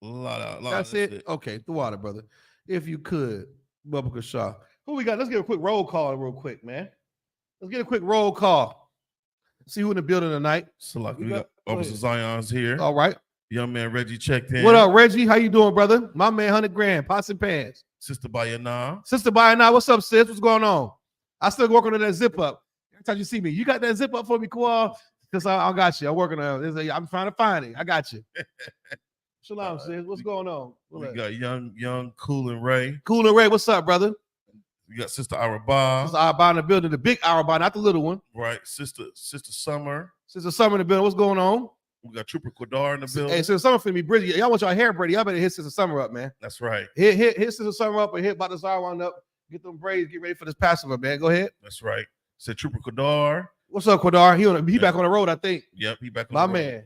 A lot. That's it? Okay, the water, brother. If you could, Bubba Kashaw. Who we got? Let's get a quick roll call real quick, man. Let's get a quick roll call. See who in the building tonight. Salaki, we got Officer Zion's here. All right. Young man Reggie checked in. What up, Reggie? How you doing, brother? My man, 100 grand, pots and pans. Sister Bayana. Sister Bayana, what's up, sis? What's going on? I still working on that zip up. Every time you see me, you got that zip up for me, Kawal? Because I got you. I'm working on it. I'm trying to find it. I got you. Shalom, sis. What's going on? We got young, Cool and Ray. Cool and Ray, what's up, brother? We got Sister Araba. Sister Araba in the building, the big Araba, not the little one. Right. Sister Summer. Sister Summer in the building. What's going on? We got Trooper Quadar in the building. Hey, Sister Summer for me, Bridget. Y'all want y'all hair braided. Y'all better hit Sister Summer up, man. That's right. Hit Sister Summer up and hit about the Zarwan up. Get them braids. Get ready for this Passover, man. Go ahead. That's right. Said Trooper Quadar. What's up, Quadar? He back on the road, I think. Yep, he back on my the road.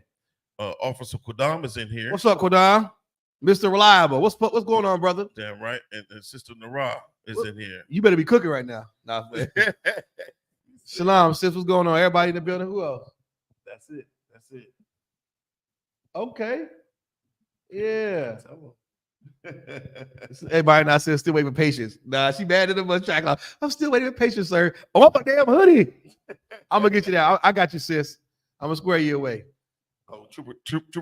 Man. Officer Quadam is in here. What's up, Quadar? Mr. Reliable. What's going on, brother? Damn right. And Sister Nara is in here. You better be cooking right now. Nah, Shalom, sis. What's going on? Everybody in the building? Who else? That's it. Okay. Yeah. Everybody now says still waiting for patience. Nah, she mad at him. Track. I'm still waiting for patience, sir. Oh, my damn hoodie. I'm gonna get you that. I got you, sis. I'm gonna square you away. Oh, Trooper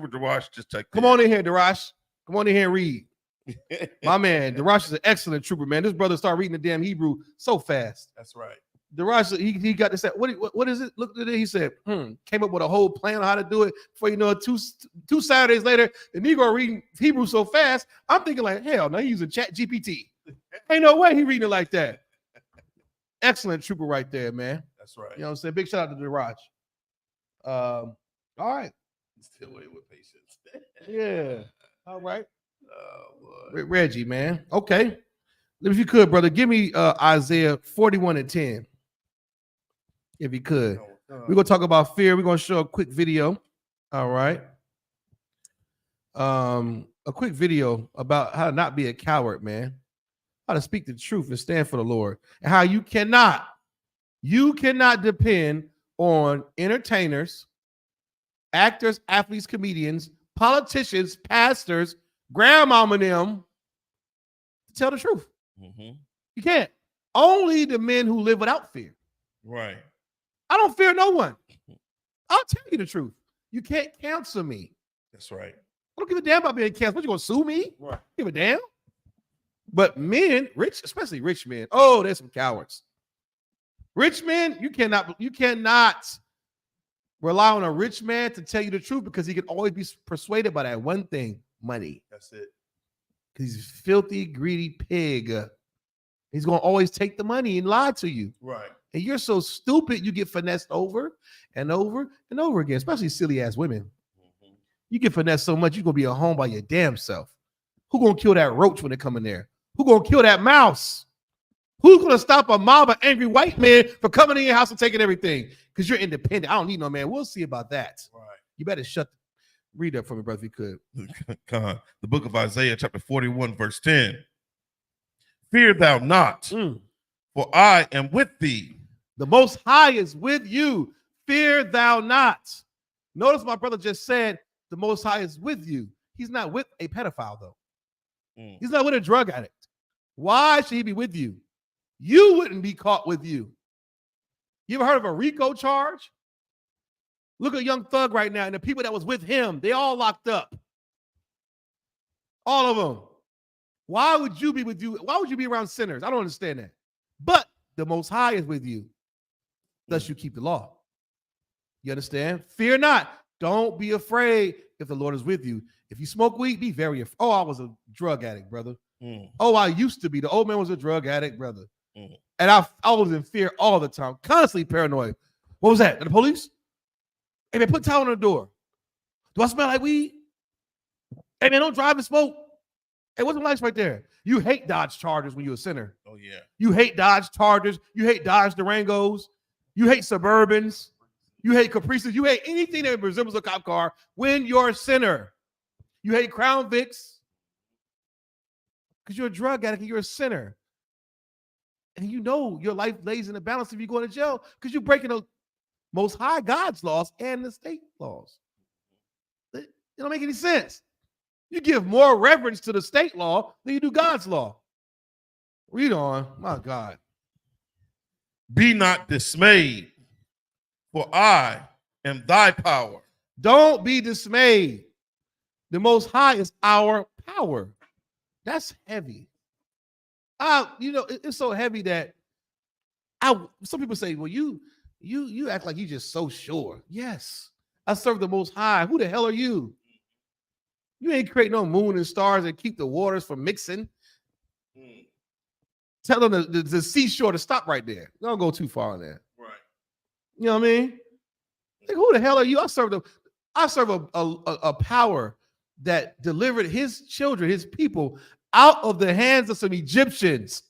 Darash just take. Come on in here, Darash. Come on in here and read. My man, Darash is an excellent trooper, man. This brother started reading the damn Hebrew so fast. That's right. Darash, he got this. What is it? Look at it. He said, came up with a whole plan on how to do it. Before you know it, two Saturdays later, the Negro reading Hebrew so fast. I'm thinking like, hell, no, he's using Chat GPT. Ain't no way he reading it like that. Excellent trooper right there, man. That's right. You know what I'm saying? Big shout out to Darash. All right. Still waiting with patience. Yeah. All right. Oh, boy. Reggie, man. Okay. If you could, brother, give me Isaiah 41:10. If you could. We're going to talk about fear. We're going to show a quick video. All right. A quick video about how to not be a coward, man. How to speak the truth and stand for the Lord. And how you cannot depend on entertainers, actors, athletes, comedians, politicians, pastors, grandmama them to tell the truth. Mm-hmm. You can't. Only the men who live without fear. Right. I don't fear no one. I'll tell you the truth. You can't cancel me. That's right. I don't give a damn about being canceled. What, you gonna sue me? Right. Give a damn. But men, especially rich men, oh, there's some cowards. Rich men, you cannot rely on a rich man to tell you the truth because he can always be persuaded by that one thing: money. That's it. Because he's a filthy, greedy pig. He's gonna always take the money and lie to you. Right. And you're so stupid, you get finessed over and over and over again, especially silly ass women. Mm-hmm. You get finessed so much, you're gonna be at home by your damn self. Who gonna kill that roach when they come in there? Who gonna kill that mouse? Who's gonna stop a mob of angry white men from coming in your house and taking everything? Because you're independent. I don't need no man. We'll see about that. Right. You better read that for me, brother, if you could. The book of Isaiah, chapter 41, verse 10. Fear thou not, for I am with thee. The Most High is with you. Fear thou not. Notice my brother just said the Most High is with you. He's not with a pedophile, though. He's not with a drug addict. Why should he be with you? You wouldn't be caught with you. You ever heard of a RICO charge? Look at Young Thug right now and the people that was with him. They all locked up. All of them. Why would you be with you? Why would you be around sinners? I don't understand that. But the Most High is with you. Thus you keep the law. You understand? Fear not. Don't be afraid if the Lord is with you. If you smoke weed, be very afraid. Oh, I was a drug addict, brother. Oh, I used to be. The old man was a drug addict, brother. And I was in fear all the time, constantly paranoid. What was that? The police? Hey, man, put towel on the door. Do I smell like weed? Hey, man, don't drive and smoke. Hey, what's the lights right there? You hate Dodge Chargers when you're a sinner. Oh, yeah. You hate Dodge Chargers. You hate Dodge Durangos. You hate Suburbans. You hate Caprices. You hate anything that resembles a cop car when you're a sinner. You hate Crown Vics because you're a drug addict and you're a sinner. And you know your life lays in the balance if you go to jail because you're breaking the Most High God's laws and the state laws. It don't make any sense. You give more reverence to the state law than you do God's law. Read on. My God. Be not dismayed, for I am thy power. Don't be dismayed. The Most High is our power. That's heavy. It's so heavy that some people say, well, you act like you just so sure. Yes, I serve the Most High. Who the hell are you? You ain't create no moon and stars and keep the waters from mixing. Tell them the seashore to stop right there. Don't go too far on there. Right. You know what I mean? Like, who the hell are you? I serve a power that delivered his children, his people, out of the hands of some Egyptians.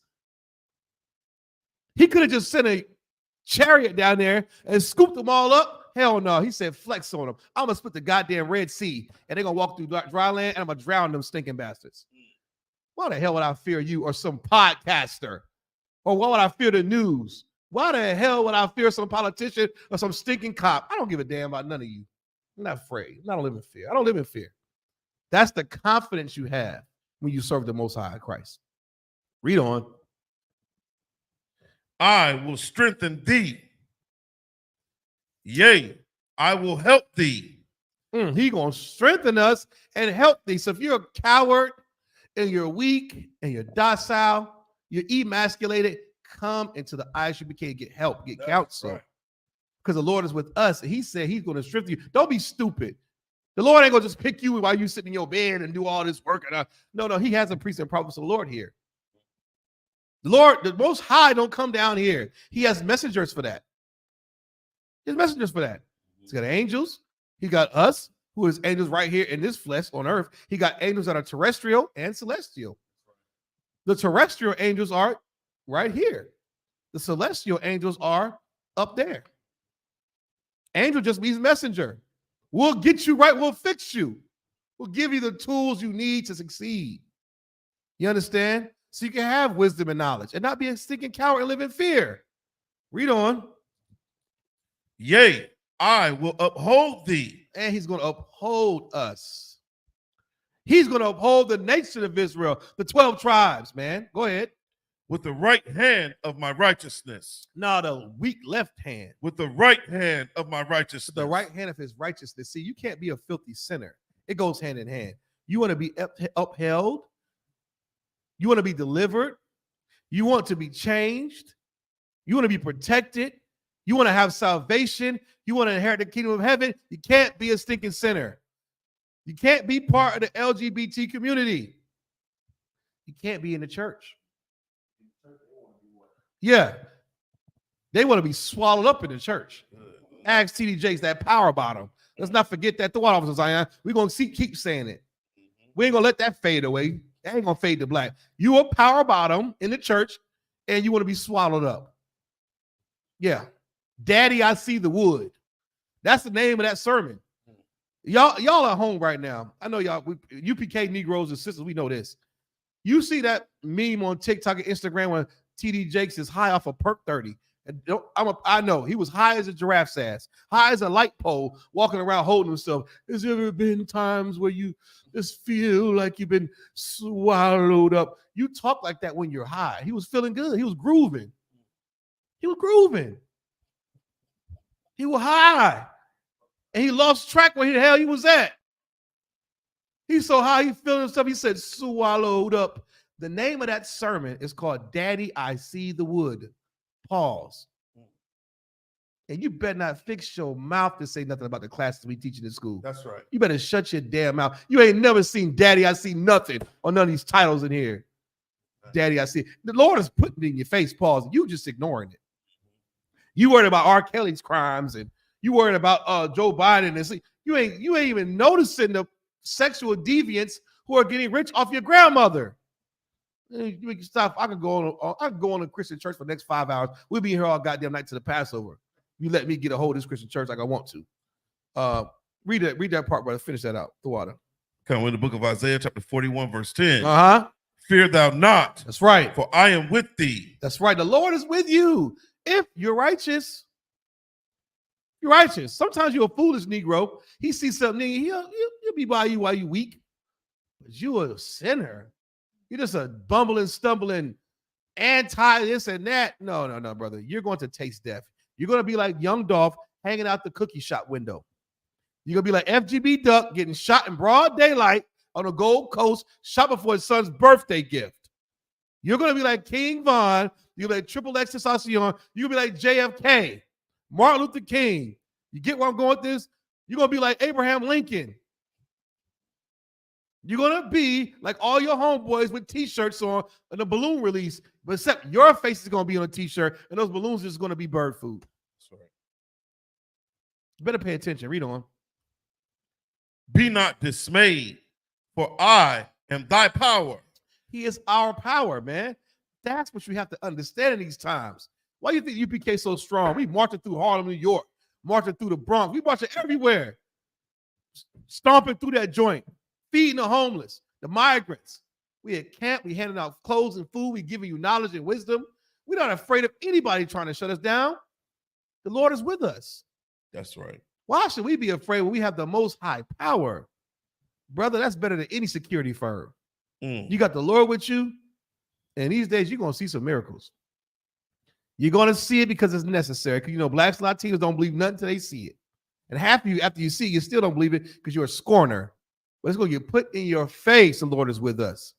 He could have just sent a chariot down there and scooped them all up. Hell no. He said, flex on them. I'm going to split the goddamn Red Sea, and they're going to walk through dry land, and I'm going to drown them stinking bastards. Why the hell would I fear you or some podcaster? Or why would I fear the news? Why the hell would I fear some politician or some stinking cop? I don't give a damn about none of you. I'm not afraid. I don't live in fear. I don't live in fear. That's the confidence you have when you serve the Most High Christ. Read on. I will strengthen thee. Yea, I will help thee. He gonna strengthen us and help thee. So if you're a coward and you're weak and you're docile, you're emasculated, come into the I.S.U.P.K and get help, get counsel. Because the Lord is with us. And he said he's going to strengthen you. Don't be stupid. The Lord ain't going to just pick you while you sitting in your bed and do all this work. No, he has a priest and prophets of the Lord here. The Lord, the Most High don't come down here. He has messengers for that. He has messengers for that. He's got angels. He got us, who is angels right here in this flesh on earth. He got angels that are terrestrial and celestial. The terrestrial angels are right here. The celestial angels are up there. Angel just means messenger. We'll get you right. We'll fix you. We'll give you the tools you need to succeed. You understand? So you can have wisdom and knowledge and not be a stinking coward and live in fear. Read on. Yea, I will uphold thee. And he's going to uphold us. He's going to uphold the nation of Israel, the 12 tribes, man. Go ahead. With the right hand of my righteousness. No, the weak left hand. With the right hand of my righteousness. The right hand of his righteousness. See, you can't be a filthy sinner. It goes hand in hand. You want to be upheld. You want to be delivered. You want to be changed. You want to be protected. You want to have salvation. You want to inherit the kingdom of heaven. You can't be a stinking sinner. You can't be part of the LGBT community. You can't be in the church. Yeah. They want to be swallowed up in the church. Ask TD Jakes that power bottom. Let's not forget that. The one officer Zion. We're going to keep saying it. We ain't going to let that fade away. That ain't going to fade to black. You a power bottom in the church and you want to be swallowed up. Yeah. Daddy, I see the wood. That's the name of that sermon. Y'all at home right now. I know y'all, UPK Negroes and sisters, we know this. You see that meme on TikTok and Instagram when TD Jakes is high off a perk 30. And I know he was high as a giraffe's ass, high as a light pole, walking around holding himself. Has there ever been times where you just feel like you've been swallowed up? You talk like that when you're high. He was feeling good. He was grooving. He was grooving. He was high. And he lost track where the hell he was at. He's so high, he feeling himself. He said, swallowed up. The name of that sermon is called Daddy, I See the Wood. Pause. And you better not fix your mouth to say nothing about the classes we teaching in school. That's right. You better shut your damn mouth. You ain't never seen Daddy, I See Nothing on none of these titles in here. Daddy, I See. The Lord is putting it in your face, pause. You just ignoring it. You worried about R. Kelly's crimes and you worried about Joe Biden. And you ain't even noticing the sexual deviants who are getting rich off your grandmother. You can stop. I can go on a Christian church for the next 5 hours. We'll be here all goddamn night to the Passover. You let me get a hold of this Christian church like I want to. Read that part, brother. Finish that out. The water. Come in the book of Isaiah, chapter 41, verse 10. Fear thou not. That's right. For I am with thee. That's right. The Lord is with you. If you're righteous. You're righteous. Sometimes you're a foolish Negro. He sees something, he'll be by you while you weak. But you're a sinner. You're just a bumbling, stumbling, anti this and that. No, brother. You're going to taste death. You're going to be like young Dolph hanging out the cookie shop window. You're going to be like FGB Duck getting shot in broad daylight on the Gold Coast, shopping for his son's birthday gift. You're going to be like King Von. You're going to be like Triple X Tentacion. You're going to be like JFK, Martin Luther King. You get where I'm going with this? You're going to be like Abraham Lincoln. You're going to be like all your homeboys with T-shirts on and a balloon release, but except your face is going to be on a T-shirt and those balloons are just going to be bird food. That's right. You better pay attention. Read on. Be not dismayed, for I am thy power. He is our power, man. That's what you have to understand in these times. Why do you think UPK is so strong? We marching through Harlem, New York, marching through the Bronx. We marching everywhere, stomping through that joint, feeding the homeless, the migrants. We at camp, we handing out clothes and food. We giving you knowledge and wisdom. We're not afraid of anybody trying to shut us down. The Lord is with us. That's right. Why should we be afraid when we have the most high power? Brother, that's better than any security firm. You got the Lord with you, and these days you're going to see some miracles. You're going to see it because it's necessary. Because, blacks and Latinos don't believe nothing until they see it. And half of you, after you see, you still don't believe it because you're a scorner. But it's going to get put in your face. The Lord is with us.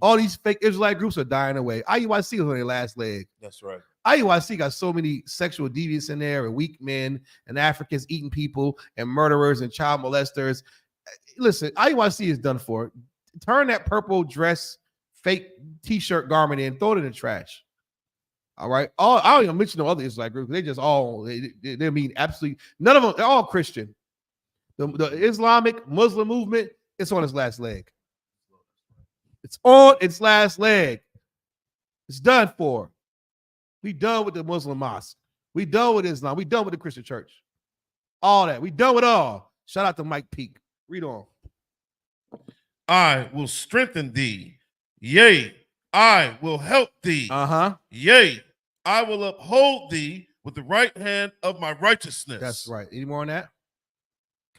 All these fake Israelite groups are dying away. IUIC is on their last leg. That's right. IUIC got so many sexual deviants in there, and weak men, and Africans eating people, and murderers, and child molesters. Listen, IUIC is done for. Turn that purple dress, fake t-shirt garment in, throw it in the trash. All right. I don't even mention no other Israelite groups. They just all they mean absolutely none of them. They're all Christian. The Islamic Muslim movement, it's on its last leg. It's on its last leg. It's done for. We done with the Muslim mosque. We done with Islam. We done with the Christian church. All that. We done with all. Shout out to Mike Peake. Read on. I will strengthen thee. Yea, I will help thee. Yea, I will uphold thee with the right hand of my righteousness. That's right. Any more on that?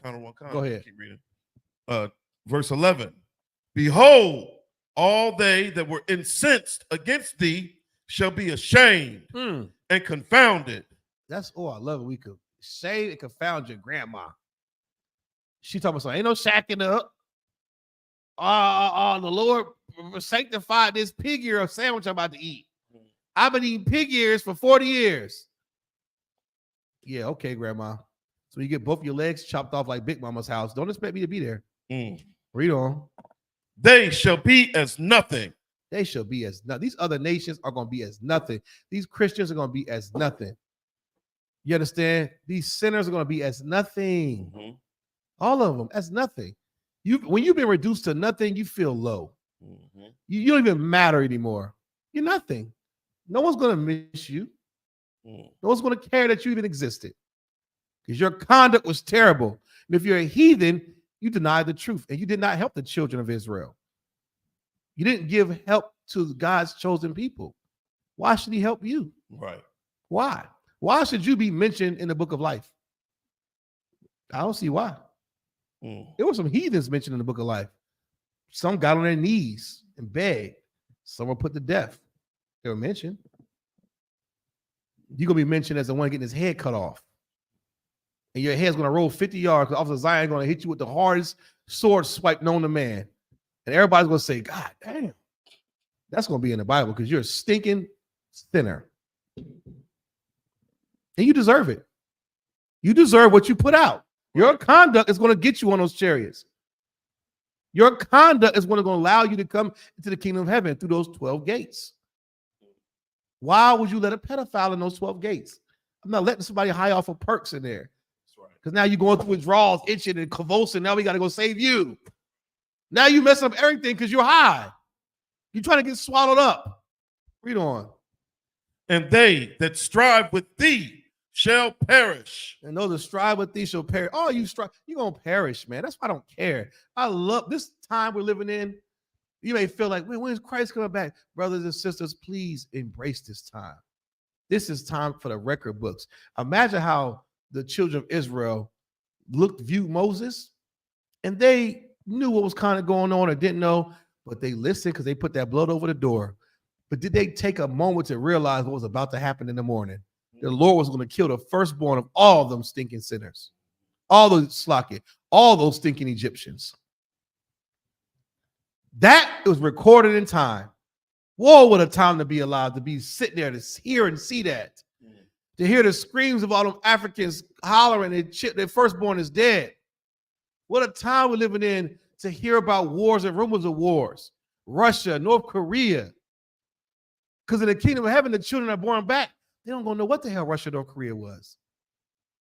Counter one. Go ahead. Keep reading. Verse 11. Behold, all they that were incensed against thee shall be ashamed and confounded. That's I love it. We could shame and confound your grandma. She talking about something. Ain't no shacking up. The Lord sanctified this pig ear of sandwich I'm about to eat. I've been eating pig ears for 40 years. Yeah, okay, grandma. So you get both your legs chopped off like Big Mama's house. Don't expect me to be there. Read on. They shall be as nothing. They shall be as nothing. These other nations are going to be as nothing. These Christians are going to be as nothing. You understand? These sinners are going to be as nothing. All of them as nothing. When you've been reduced to nothing, you feel low. You don't even matter anymore. You're nothing. No one's going to miss you. No one's going to care that you even existed because your conduct was terrible. And if you're a heathen, you deny the truth and you did not help the children of Israel. You didn't give help to God's chosen people. Why should he help you? Right. Why? Why should you be mentioned in the book of life? I don't see why. There were some heathens mentioned in the book of life. Some got on their knees and begged. Some were put to death. They were mentioned. You're going to be mentioned as the one getting his head cut off. And your head's going to roll 50 yards because Officer Zion going to hit you with the hardest sword swipe known to man. And everybody's going to say, God damn. That's going to be in the Bible because you're a stinking sinner. And you deserve it. You deserve what you put out. Your conduct is going to get you on those chariots. Your conduct is going to allow you to come into the kingdom of heaven through those 12 gates. Why would you let a pedophile in those 12 gates? I'm not letting somebody high off of perks in there. Because now you're going through withdrawals, itching and convulsing. Now we got to go save you. Now you mess up everything because you're high. You're trying to get swallowed up. Read on. And they that strive with thee shall perish. And those that strive with thee shall perish. Oh, you strive, you're going to perish, man. That's why I don't care. I love this time we're living in. You may feel like, when's Christ coming back? Brothers and sisters, please embrace this time. This is time for the record books. Imagine how the children of Israel viewed Moses, and they knew what was kind of going on or didn't know, but they listened because they put that blood over the door. But did they take a moment to realize what was about to happen in the morning? The Lord was going to kill the firstborn of all of them stinking sinners, all those slacky, all those stinking Egyptians. That was recorded in time. Whoa, what a time to be alive, to be sitting there to hear and see that. To hear the screams of all them Africans hollering their firstborn is dead. What a time we're living in to hear about wars and rumors of wars. Russia, North Korea. Because in the kingdom of heaven, the children are born back. They don't gonna know what the hell Russia, North Korea was.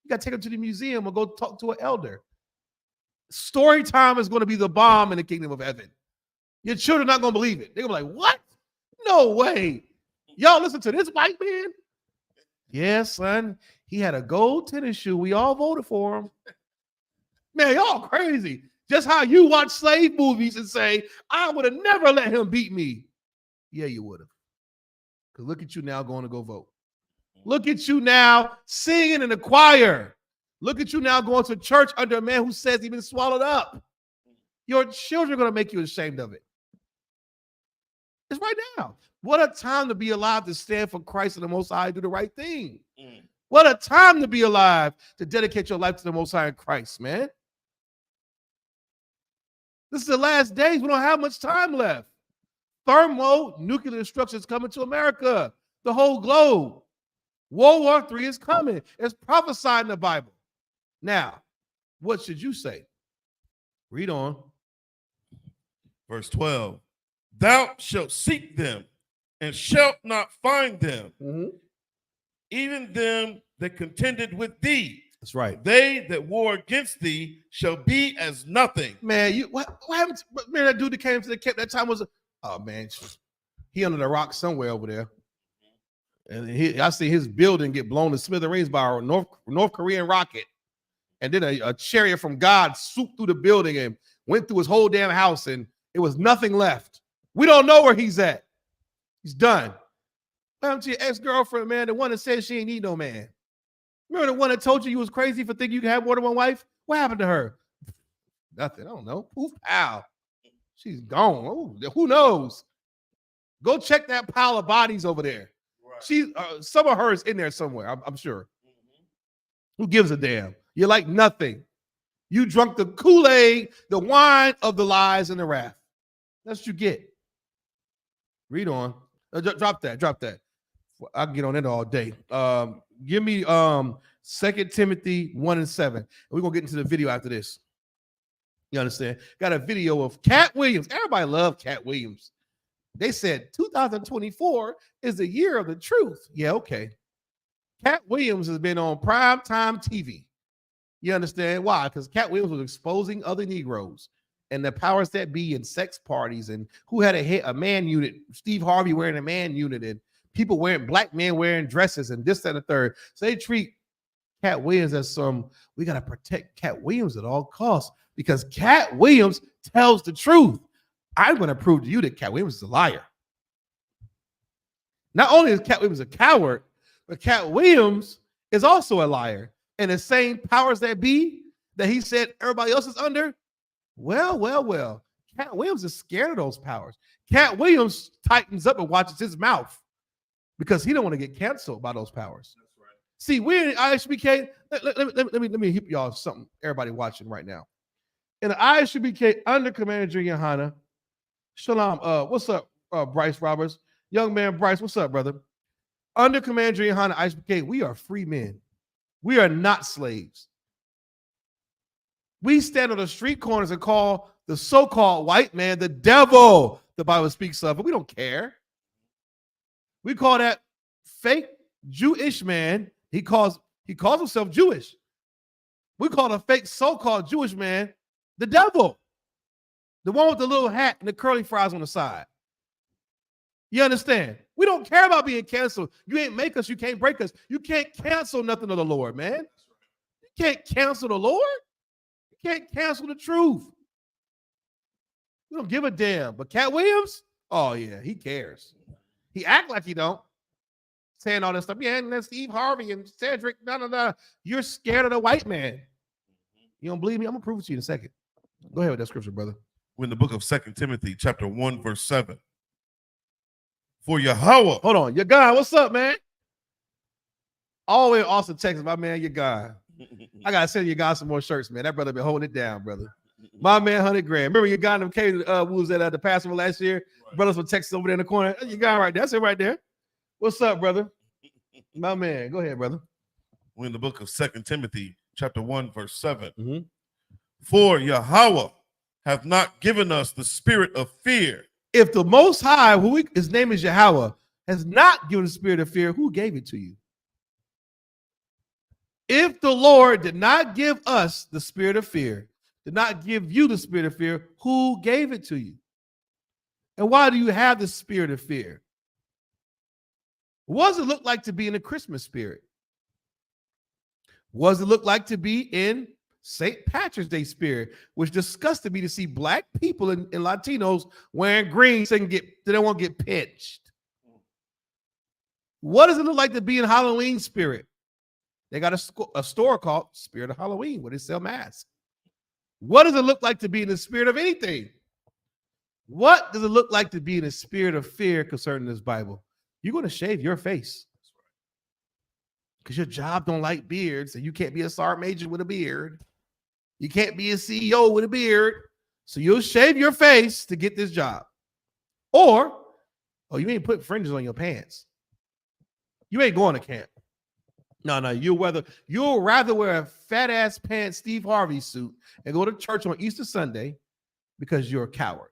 You got to take them to the museum or go talk to an elder. Story time is going to be the bomb in the kingdom of heaven. Your children are not going to believe it. They're going to be like, what? No way. Y'all listen to this white man? Yes, son. He had a gold tennis shoe. We all voted for him. Man, y'all crazy. Just how you watch slave movies and say, I would have never let him beat me. Yeah, you would have. Because look at you now going to go vote. Look at you now singing in the choir. Look at you now going to church under a man who says he's been swallowed up. Your children are going to make you ashamed of it. It's right now. What a time to be alive to stand for Christ and the Most High, do the right thing. What a time to be alive, to dedicate your life to the Most High in Christ, man. This is the last days. We don't have much time left. Thermonuclear destruction is coming to America, the whole globe. World War III is coming. It's prophesied in the Bible. Now, what should you say? Read on. Verse 12. Thou shalt seek them and shalt not find them. Even them that contended with thee. That's right. They that war against thee shall be as nothing. Man, what happened to, man, that dude that came to the camp that time was, oh man, he under the rock somewhere over there. And I see his building get blown to smithereens by a North Korean rocket. And then a chariot from God swooped through the building and went through his whole damn house, and it was nothing left. We don't know where he's at. He's done. What happened to your ex-girlfriend, man? The one that said she ain't need no man. Remember the one that told you was crazy for thinking you could have more than one wife? What happened to her? Nothing. I don't know. Poof, pow. She's gone. Oh, who knows? Go check that pile of bodies over there. Right. Some of her is in there somewhere, I'm sure. Who gives a damn? You're like nothing. You drunk the Kool-Aid, the wine of the lies and the wrath. That's what you get. Read on. Drop that. I can get on it all day. Give me 2 Timothy 1:7. We're going to get into the video after this. You understand? Got a video of Cat Williams. Everybody loved Cat Williams. They said 2024 is the year of the truth. Yeah, okay. Cat Williams has been on primetime TV. You understand why? Because Cat Williams was exposing other Negroes and the powers that be in sex parties, and who had a man unit, Steve Harvey wearing a man unit, and people black men wearing dresses, and this, that, and the third. So they treat Cat Williams as we got to protect Cat Williams at all costs because Cat Williams tells the truth. I'm going to prove to you that Cat Williams is a liar. Not only is Cat Williams a coward, but Cat Williams is also a liar. And the same powers that be that he said everybody else is under, well. Cat Williams is scared of those powers. Cat Williams tightens up and watches his mouth because he don't want to get canceled by those powers. That's right. See, we're in I.S.U.P.K. Let me hit y'all something, everybody watching right now. In the I.S.U.P.K. under Commander Junior Hanna, Shalom, what's up, Bryce Roberts? Young man Bryce, what's up, brother? Under Commander Junior Hanna, I.S.U.P.K., we are free men. We are not slaves. We stand on the street corners and call the so-called white man the devil the Bible speaks of, but we don't care. We call that fake Jewish man. He calls himself Jewish. We call a fake so-called Jewish man the devil. The one with the little hat and the curly fries on the side. You understand? We don't care about being canceled. You ain't make us. You can't break us. You can't cancel nothing of the Lord, man. You can't cancel the Lord. You can't cancel the truth. We don't give a damn. But Cat Williams, oh yeah, he cares. He act like he don't. Saying all this stuff. Yeah, and then Steve Harvey and Cedric. No. You're scared of the white man. You don't believe me? I'm gonna prove it to you in a second. Go ahead with that scripture, brother. We're in the book of 2 Timothy, chapter 1, verse 7. For Yahweh. Hold on. Your guy, what's up, man? All the way in Austin, Texas, my man, your guy. I gotta send your guy some more shirts, man. That brother been holding it down, brother. My man, 100 grand. Remember your guy that came was at the Passover last year? Right. Brothers from Texas over there in the corner. Your guy right there. That's it right there. What's up, brother? My man. Go ahead, brother. We're in the book of 2 Timothy, chapter 1, verse 7. For Yahweh hath not given us the spirit of fear. If the Most High, his name is Yahweh, has not given the spirit of fear, who gave it to you? If the Lord did not give us the spirit of fear, did not give you the spirit of fear, who gave it to you? And why do you have the spirit of fear? What does it look like to be in the Christmas spirit? What does it look like to be in St. Patrick's Day spirit, which disgusted me to see black people and Latinos wearing green so they don't want to get pinched? What does it look like to be in Halloween spirit? They got a store called Spirit of Halloween where they sell masks. What does it look like to be in the spirit of anything? What does it look like to be in the spirit of fear concerning this Bible? You're going to shave your face. because your job don't like beards, and you can't be a sergeant major with a beard. You can't be a CEO with a beard. So you'll shave your face to get this job. Or, oh, you ain't put fringes on your pants. You ain't going to camp. No, you'll rather wear a fat ass pants Steve Harvey suit and go to church on Easter Sunday because you're a coward.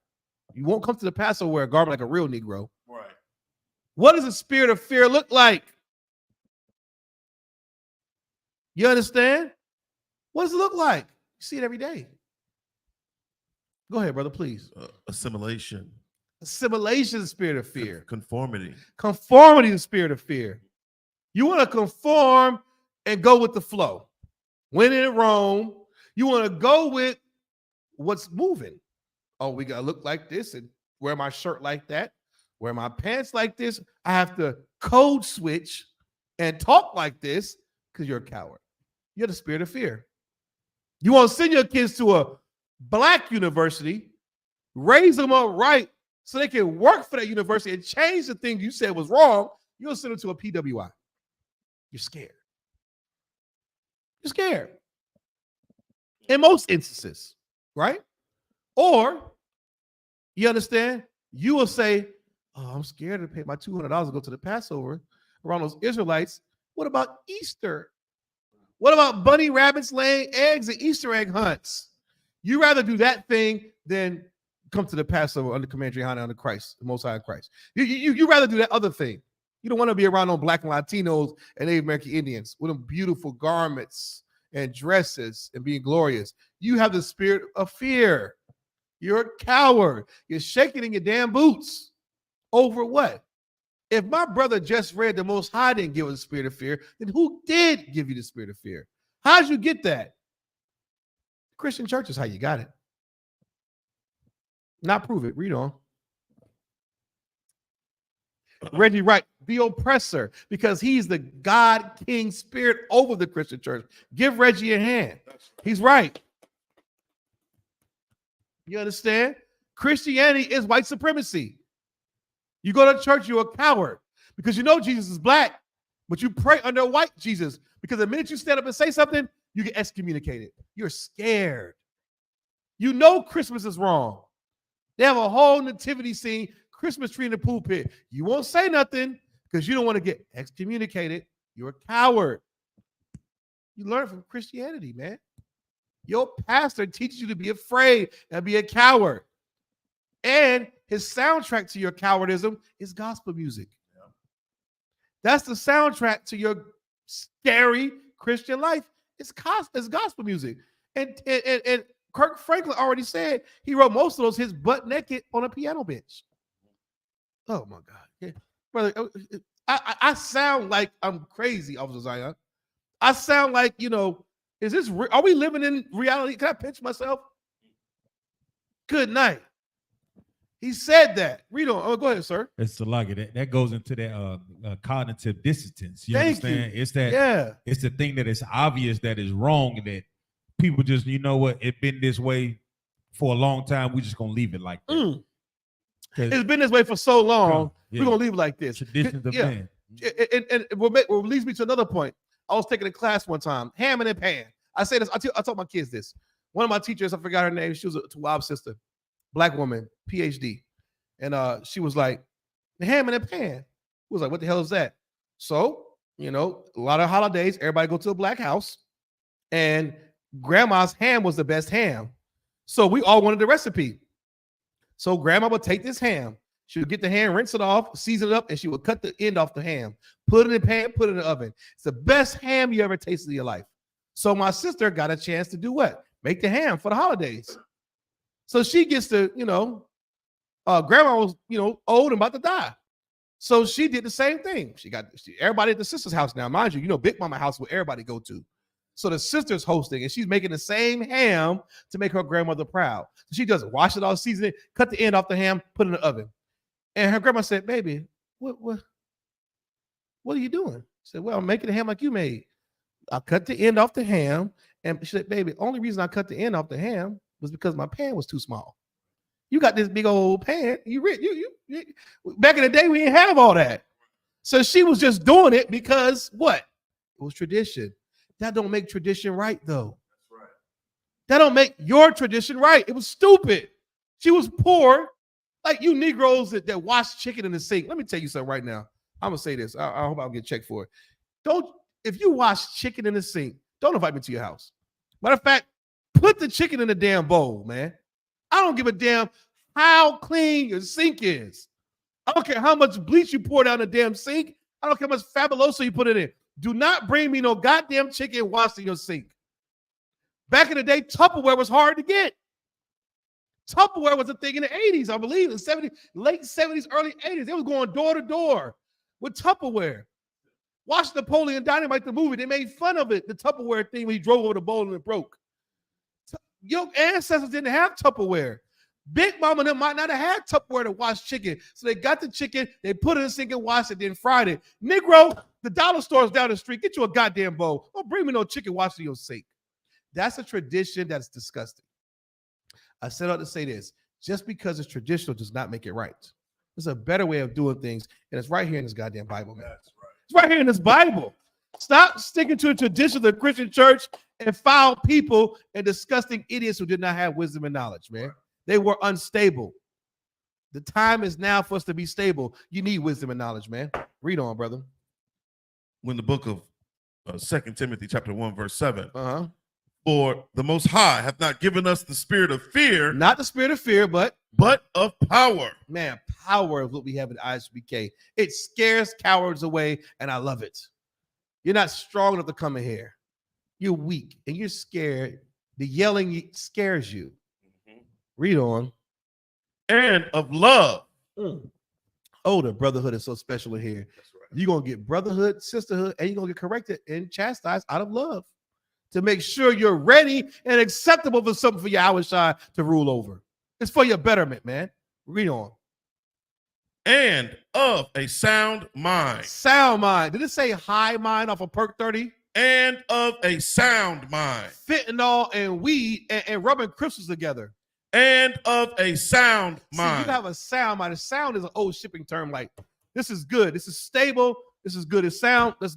You won't come to the Passover wear a garment like a real Negro. Right. What does the spirit of fear look like? You understand? What does it look like? You see it every day. Go ahead, brother, please. Assimilation. Assimilation, the spirit of fear. Conformity. Conformity, the spirit of fear. You want to conform and go with the flow. When in Rome, you want to go with what's moving. Oh, we got to look like this and wear my shirt like that, wear my pants like this. I have to code switch and talk like this because you're a coward. You're the spirit of fear. You want to send your kids to a black university, raise them up right so they can work for that university and change the thing you said was wrong. You'll send them to a PWI. You're scared. You're scared. In most instances, right? Or, you understand? You will say, oh, I'm scared to pay my $200 to go to the Passover around those Israelites. What about Easter? What about bunny rabbits laying eggs and Easter egg hunts? You rather do that thing than come to the Passover under Commander Johanna under Christ, the Most High Christ. You rather do that other thing. You don't want to be around on black and Latinos and Native American Indians with them beautiful garments and dresses and being glorious. You have the spirit of fear. You're a coward. You're shaking in your damn boots. Over what? If my brother just read the Most High didn't give us the spirit of fear, then who did give you the spirit of fear? How'd you get that? Christian church is how you got it. Not prove it. Read on. Reggie Wright, the oppressor, because he's the God King spirit over the Christian church. Give Reggie a hand. He's right. You understand? Christianity is white supremacy. You go to church, you're a coward because you know Jesus is black, but you pray under a white Jesus because the minute you stand up and say something, you get excommunicated. You're scared. You know Christmas is wrong. They have a whole nativity scene, Christmas tree in the pulpit. You won't say nothing because you don't want to get excommunicated. You're a coward. You learn from Christianity, man. Your pastor teaches you to be afraid and be a coward. And his soundtrack to your cowardism is gospel music. Yeah. That's the soundtrack to your scary Christian life. It's gospel music. And Kirk Franklin already said he wrote most of those hits butt naked on a piano bench. Oh my God. Yeah. Brother, I sound like I'm crazy, Officer Zion. I sound like, are we living in reality? Can I pinch myself? Good night. He said that. Read on. Oh, go ahead, sir. It's Salaga. That goes into that cognitive dissonance. You Thank understand? you. It's that. Yeah. It's the thing that is obvious that is wrong, and that people just, you know what, it's been this way for a long time. We're just gonna leave it like that. It's been this way for so long. Yeah. We're gonna leave it like this. Traditions of man. And what leads me to another point. I was taking a class one time, hamming and pan. I say this. I taught my kids this. One of my teachers, I forgot her name. She was a CHAAWAL sister. Black woman, PhD. And she was like, ham in a pan. He was like, what the hell is that? So, a lot of holidays, everybody go to a black house. And grandma's ham was the best ham. So we all wanted the recipe. So grandma would take this ham. She would get the ham, rinse it off, season it up, and she would cut the end off the ham. Put it in the pan, put it in the oven. It's the best ham you ever tasted in your life. So my sister got a chance to do what? Make the ham for the holidays. So she gets to, grandma was, old and about to die. So she did the same thing. She got everybody at the sister's house now. Mind you, Big Mama house where everybody go to. So the sister's hosting and she's making the same ham to make her grandmother proud. So she does it, wash it all, season it, cut the end off the ham, put it in the oven. And her grandma said, baby, what are you doing? She said, well, I'm making a ham like you made. I cut the end off the ham. And she said, baby, only reason I cut the end off the ham was because my pan was too small. You got this big old pan. You back in the day, we didn't have all that. So she was just doing it because what? equals tradition. That don't make tradition right, though. That's right. That don't make your tradition right. It was stupid. She was poor. Like you Negroes that wash chicken in the sink. Let me tell you something right now. I'm going to say this. I hope I'll get checked for it. If you wash chicken in the sink, don't invite me to your house. Matter of fact, put the chicken in the damn bowl, man. I don't give a damn how clean your sink is. I don't care how much bleach you pour down the damn sink. I don't care how much Fabuloso you put it in. Do not bring me no goddamn chicken washed in your sink. Back in the day, Tupperware was hard to get. Tupperware was a thing in the 80s, I believe, in the 70s, late 70s, early 80s. They was going door to door with Tupperware. Watch Napoleon Dynamite, the movie. They made fun of it, the Tupperware thing when he drove over the bowl and it broke. Your ancestors didn't have Tupperware. Big Mama and them might not have had Tupperware to wash chicken. So they got the chicken, they put it in the sink and washed it, then fried it. Negro, the dollar store's down the street. Get you a goddamn bowl. Don't bring me no chicken washed in your sink. That's a tradition that's disgusting. I set out to say this. Just because it's traditional does not make it right. There's a better way of doing things, and it's right here in this goddamn Bible, man. That's right. It's right here in this Bible. Stop sticking to the tradition of the Christian church and foul people and disgusting idiots who did not have wisdom and knowledge, man. They were unstable. The time is now for us to be stable. You need wisdom and knowledge, man. Read on, brother. When the book of 2 Timothy chapter 1, verse 7. For the Most High hath not given us the spirit of fear. Not the spirit of fear, but of power. Man, power is what we have in I.S.U.P.K. It scares cowards away, and I love it. You're not strong enough to come in here. You're weak, and you're scared. The yelling scares you. Read on. And of love. Oh, the brotherhood is so special in here. That's right. You're going to get brotherhood, sisterhood, and you're going to get corrected and chastised out of love to make sure you're ready and acceptable for something for Yahushua to rule over. It's for your betterment, man. Read on. And of a sound mind. Sound mind. Did it say high mind off of Perk 30? And of a sound mind. Fentanyl and weed and rubbing crystals together. And of a sound mind. You have a sound mind. A sound is an old shipping term. Like, this is good. This is stable. This is good. It's sound. Let's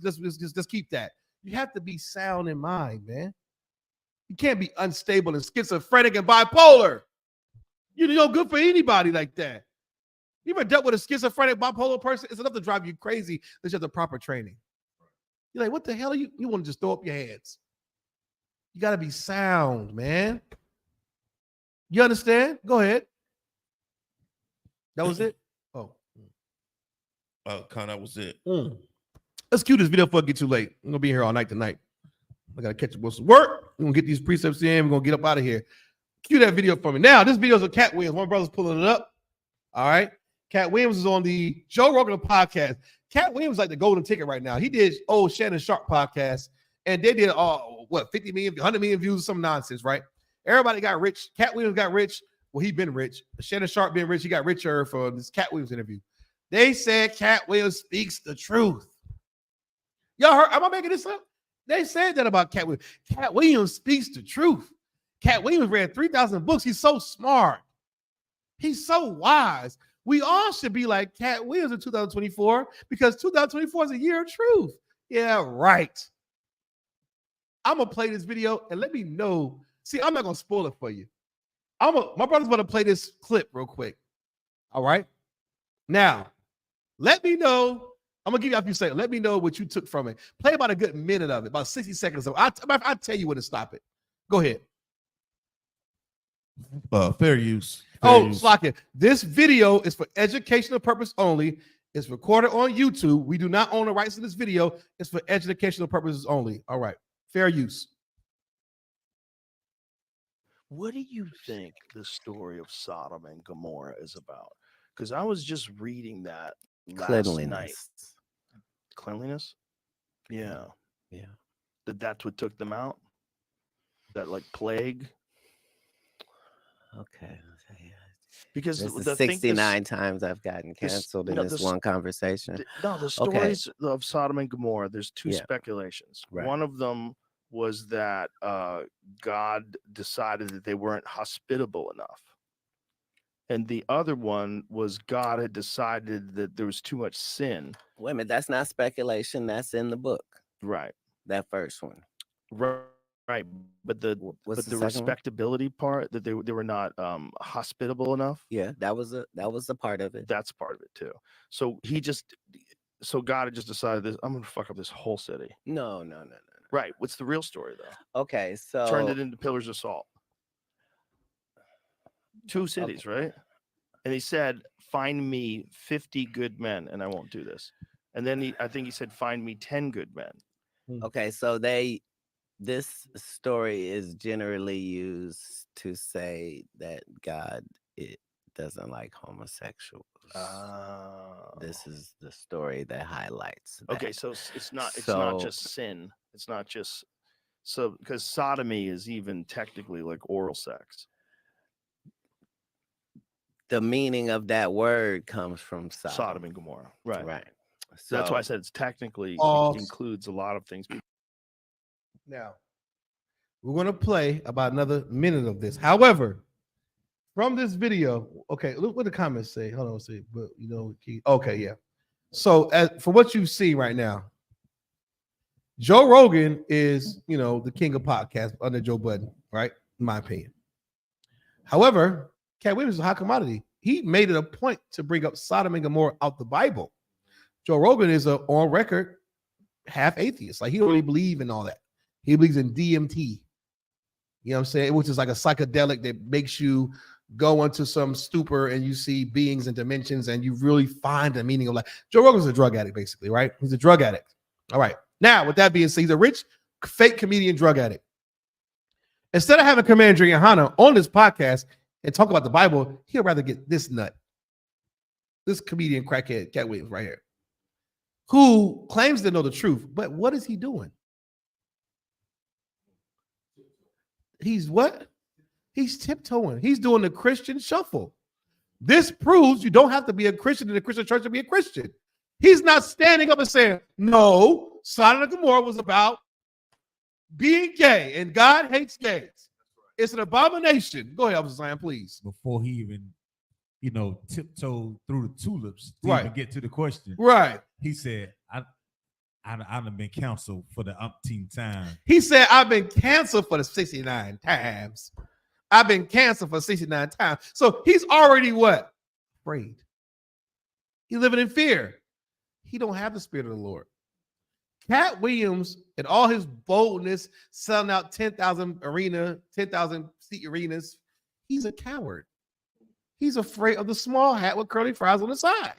keep that. You have to be sound in mind, man. You can't be unstable and schizophrenic and bipolar. You're no good for anybody like that. You ever dealt with a schizophrenic, bipolar person? It's enough to drive you crazy that you have the proper training. You're like, what the hell are you? You want to just throw up your hands. You got to be sound, man. You understand? Go ahead. That was it? Oh. That was it. Let's cue this video before it gets too late. I'm going to be here all night tonight. I got to catch up with some work. We're going to get these precepts in. We're going to get up out of here. Cue that video for me. Now, this video is of Cat Williams. My brother's pulling it up. All right. Cat Williams is on the Joe Rogan podcast. Cat Williams is like the golden ticket right now. He did old Shannon Sharp podcast, and they did 50 million, 100 million views, some nonsense, right? Everybody got rich. Cat Williams got rich. Well, he been rich. Shannon Sharp been rich. He got richer for this Cat Williams interview. They said Cat Williams speaks the truth. Y'all heard? Am I making this up? They said that about Cat Williams. Cat Williams speaks the truth. Cat Williams read 3,000 books. He's so smart. He's so wise. We all should be like Cat Williams in 2024 because 2024 is a year of truth. Yeah, right. I'm going to play this video and let me know. See, I'm not going to spoil it for you. My brother's going to play this clip real quick. All right? Now, let me know. I'm going to give you a few seconds. Let me know what you took from it. Play about a good minute of it, about 60 seconds of it. I'll tell you when to stop it. Go ahead. Fair use. Slakia. This video is for educational purpose only. It's recorded on YouTube. We do not own the rights to this video. It's for educational purposes only. All right. Fair use. What do you think the story of Sodom and Gomorrah is about? Because I was just reading that last night. Cleanliness? Yeah. Yeah. That's what took them out? That like plague? Okay. Because this is 69 times I've gotten canceled in this one conversation. The stories of Sodom and Gomorrah, there's two speculations. Right. One of them was that God decided that they weren't hospitable enough. And the other one was God had decided that there was too much sin. Wait a minute, that's not speculation. That's in the book. Right. That first one. Right. But the What's but the the second one? respectability part, that they were not hospitable enough. Yeah, that was a part of it. That's part of it too. So God had just decided this. I'm gonna fuck up this whole city. No. Right. What's the real story though? Okay, so Turned it into pillars of salt. 2 cities, right? And he said, "Find me 50 good men, and I won't do this." And then I think he said, "Find me 10 good men." Okay, so this story is generally used to say that God doesn't like homosexuals. This is the story that highlights that. Okay, so it's not just sin. It's not just because sodomy is even technically like oral sex. The meaning of that word comes from Sodom and Gomorrah. Right. So That's why I said it's technically includes a lot of things. Now, we're going to play about another minute of this. However, from this video, okay, look what the comments say. Hold on, see, but okay, yeah. So, for what you see right now, Joe Rogan is, the king of podcasts under Joe Budden, right? In my opinion. However, Cat Williams is a hot commodity. He made it a point to bring up Sodom and Gomorrah out the Bible. Joe Rogan is on record half atheist. Like, he don't really believe in all that. He believes in DMT. You know what I'm saying? Which is like a psychedelic that makes you go into some stupor and you see beings and dimensions and you really find the meaning of life. Joe Rogan's a drug addict, basically, right? He's a drug addict. All right. Now, with that being said, he's a rich, fake comedian drug addict. Instead of having Commander Johanna on this podcast and talk about the Bible, he'll rather get this nut, this comedian crackhead, Cat Williams, right here, who claims to know the truth. But what is he doing? He's what? He's tiptoeing. He's doing the Christian shuffle. This proves you don't have to be a Christian in the Christian church to be a Christian. He's not standing up and saying, no, Sodom and Gomorrah was about being gay and God hates gays. It's an abomination. Go ahead, Officer Zion, please. Before he even, tiptoed through the tulips to Right. even get to the question. Right. He said, I've been counseled for the umpteenth time. He said, I've been canceled for the 69 times. I've been canceled for 69 times. So he's already what? Afraid. He's living in fear. He don't have the spirit of the Lord. Cat Williams and all his boldness, selling out 10,000 seat arenas, he's a coward. He's afraid of the small hat with curly fries on the side.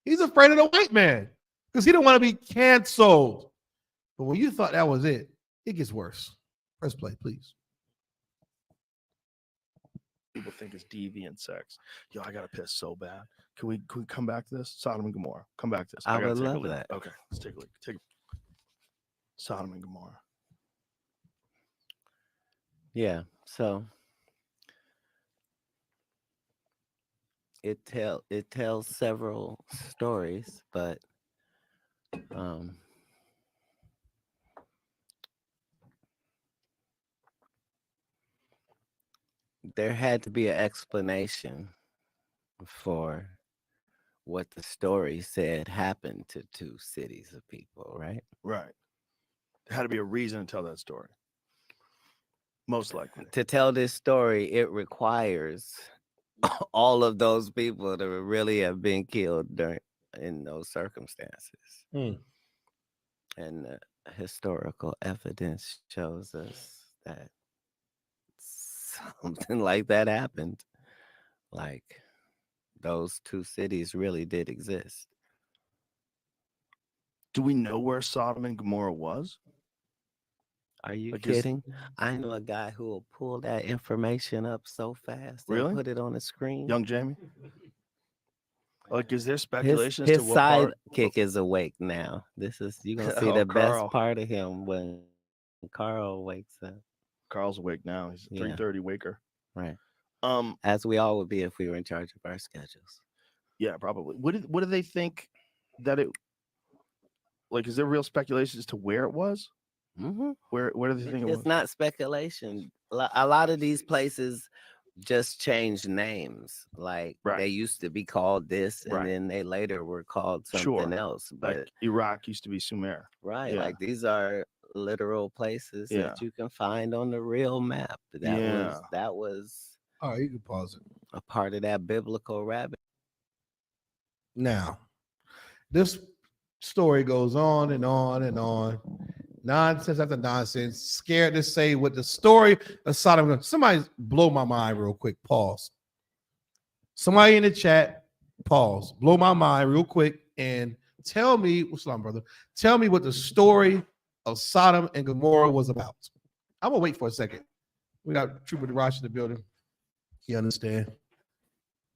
He's afraid of the white man because he don't want to be canceled. But when you thought that was it, it gets worse. Press play, please. People think it's deviant sex. Yo, I gotta piss so bad. Can we come back to this? Sodom and Gomorrah. Come back to this. I gotta would take a love look. that. Okay, let's take a look. Sodom and Gomorrah. Yeah, so it tells several stories, but there had to be an explanation for what the story said happened to 2 cities of people, right? Right. There had to be a reason to tell that story. Most likely. To tell this story, it requires all of those people to really have been killed in those circumstances. And the historical evidence shows us that something like that happened. Like, those 2 cities really did exist. Do we know where Sodom and Gomorrah was? Are you kidding? I know a guy who will pull that information up so fast and put it on the screen. Young Jamie? Like, is there speculation as His to what part? sidekick is awake now. You're gonna see the best part of him when Carl wakes up. Carl's awake now. He's a 3:30 waker. Right. As we all would be if we were in charge of our schedules. Yeah, probably. What do they think that it? Like, is there real speculation as to where it was? Mm-hmm. Where do they think it was? It's not speculation. A lot of these places just changed names. Like, they used to be called this, and then they later were called something else. But like Iraq used to be Sumer. Right. Yeah. Like, these are literal places Yeah. that you can find on the real map. That was All right, you can pause it. a part of that biblical rabbit. Now, this story goes on and on and on. Nonsense after nonsense. Scared to say what the story of Sodom. Somebody blow my mind real quick. Pause. Somebody in the chat, pause. Blow my mind real quick and tell me, what's up, brother? Tell me what the story of Sodom and Gomorrah was about. I'm gonna wait for a second. We got Trooper DeRoche in the building. You understand?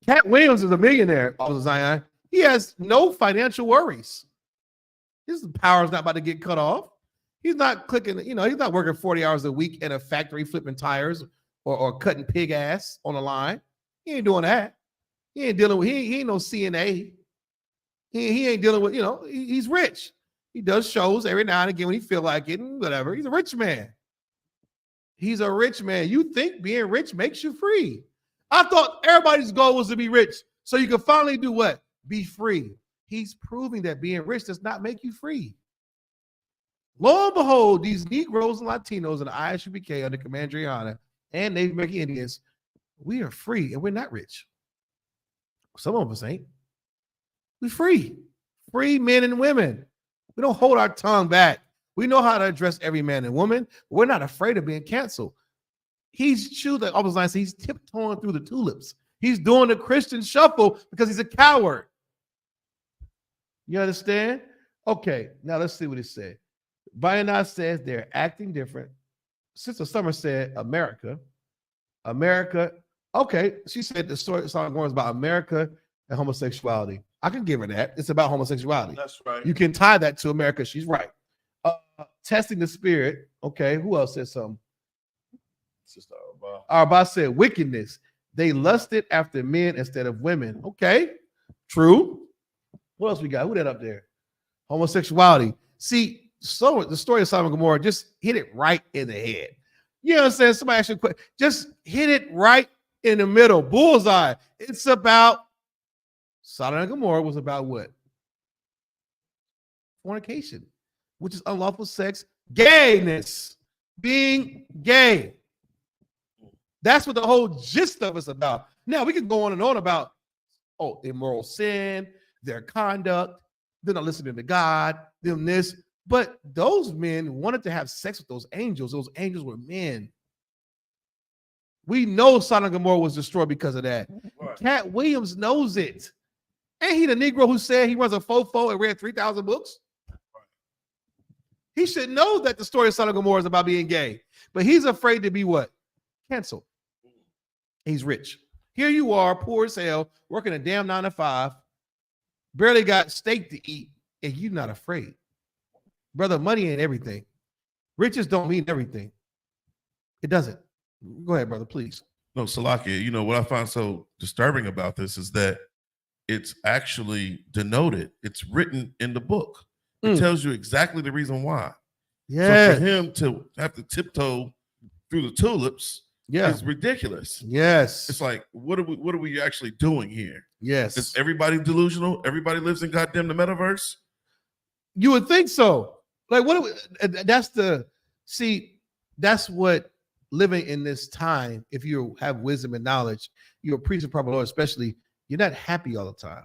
Cat Williams is a millionaire, Officer Zion. He has no financial worries. His power is not about to get cut off. He's not clicking, he's not working 40 hours a week in a factory flipping tires or cutting pig ass on the line. He ain't doing that. He ain't dealing with, he ain't no CNA. He ain't dealing with, he's rich. He does shows every now and again when he feel like it and whatever. He's a rich man. He's a rich man. You think being rich makes you free. I thought everybody's goal was to be rich so you can finally do what? Be free. He's proving that being rich does not make you free. Lo and behold, these Negroes and Latinos in the I.S.U.P.K. under Commander Adriana and Native American Indians, we are free and we're not rich. Some of us ain't. We're free. Free men and women. We don't hold our tongue back. We know how to address every man and woman. We're not afraid of being canceled. He's choosing, I was like, he's tiptoeing through the tulips. He's doing the Christian shuffle because he's a coward. You understand? Okay, now let's see what it said. Bayanat says they're acting different. Sister Summer said America. Okay, she said the story song is about America and homosexuality. I can give her that. It's about homosexuality. That's right. You can tie that to America. She's right. Testing the spirit. Okay, who else said something? Sister Arba. Arba said wickedness. They lusted after men instead of women. Okay, true. What else we got? Who that up there? Homosexuality. See, so the story of Sodom and Gomorrah just hit it right in the head. You know what I'm saying? Somebody actually just hit it right in the middle. Bullseye. It's about Sodom and Gomorrah was about what? Fornication, which is unlawful sex, gayness, being gay. That's what the whole gist of it's about. Now we can go on and on about immoral sin, their conduct, they're not listening to God, them this. But those men wanted to have sex with those angels. Those angels were men. We know Sodom and Gomorrah was destroyed because of that. Right. Cat Williams knows it. Ain't he the Negro who said he runs a fofo and read 3,000 books? He should know that the story of Sodom and Gomorrah is about being gay. But he's afraid to be what? Canceled. He's rich. Here you are, poor as hell, working a damn 9 to 5, barely got steak to eat, and you're not afraid. Brother, money ain't everything. Riches don't mean everything. It doesn't. Go ahead, brother, please. No, Salakia, what I find so disturbing about this is that it's actually denoted. It's written in the book. It tells you exactly the reason why. Yeah. So for him to have to tiptoe through the tulips is ridiculous. Yes. It's like, what are we actually doing here? Yes. Is everybody delusional? Everybody lives in goddamn the metaverse? You would think so. Like, that's what living in this time, if you have wisdom and knowledge, you're a priest of proper Lord, especially, you're not happy all the time.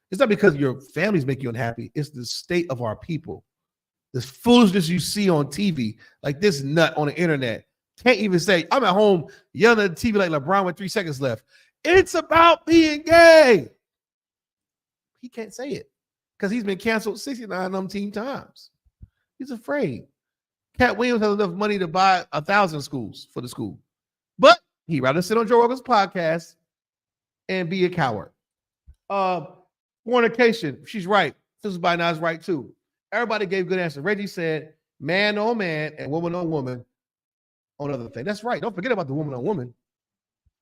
It's not because your families make you unhappy. It's the state of our people. This foolishness you see on TV, like this nut on the internet, can't even say, I'm at home yelling at the TV like LeBron with 3 seconds left. It's about being gay. He can't say it because he's been canceled 69 umpteen times. He's afraid. Cat Williams has enough money to buy 1,000 schools for the school. But he'd rather sit on Joe Rogan's podcast and be a coward. Fornication, she's right. Sister Bayanat's right too. Everybody gave good answers. Reggie said, man on man and woman on woman on other thing. That's right. Don't forget about the woman on woman.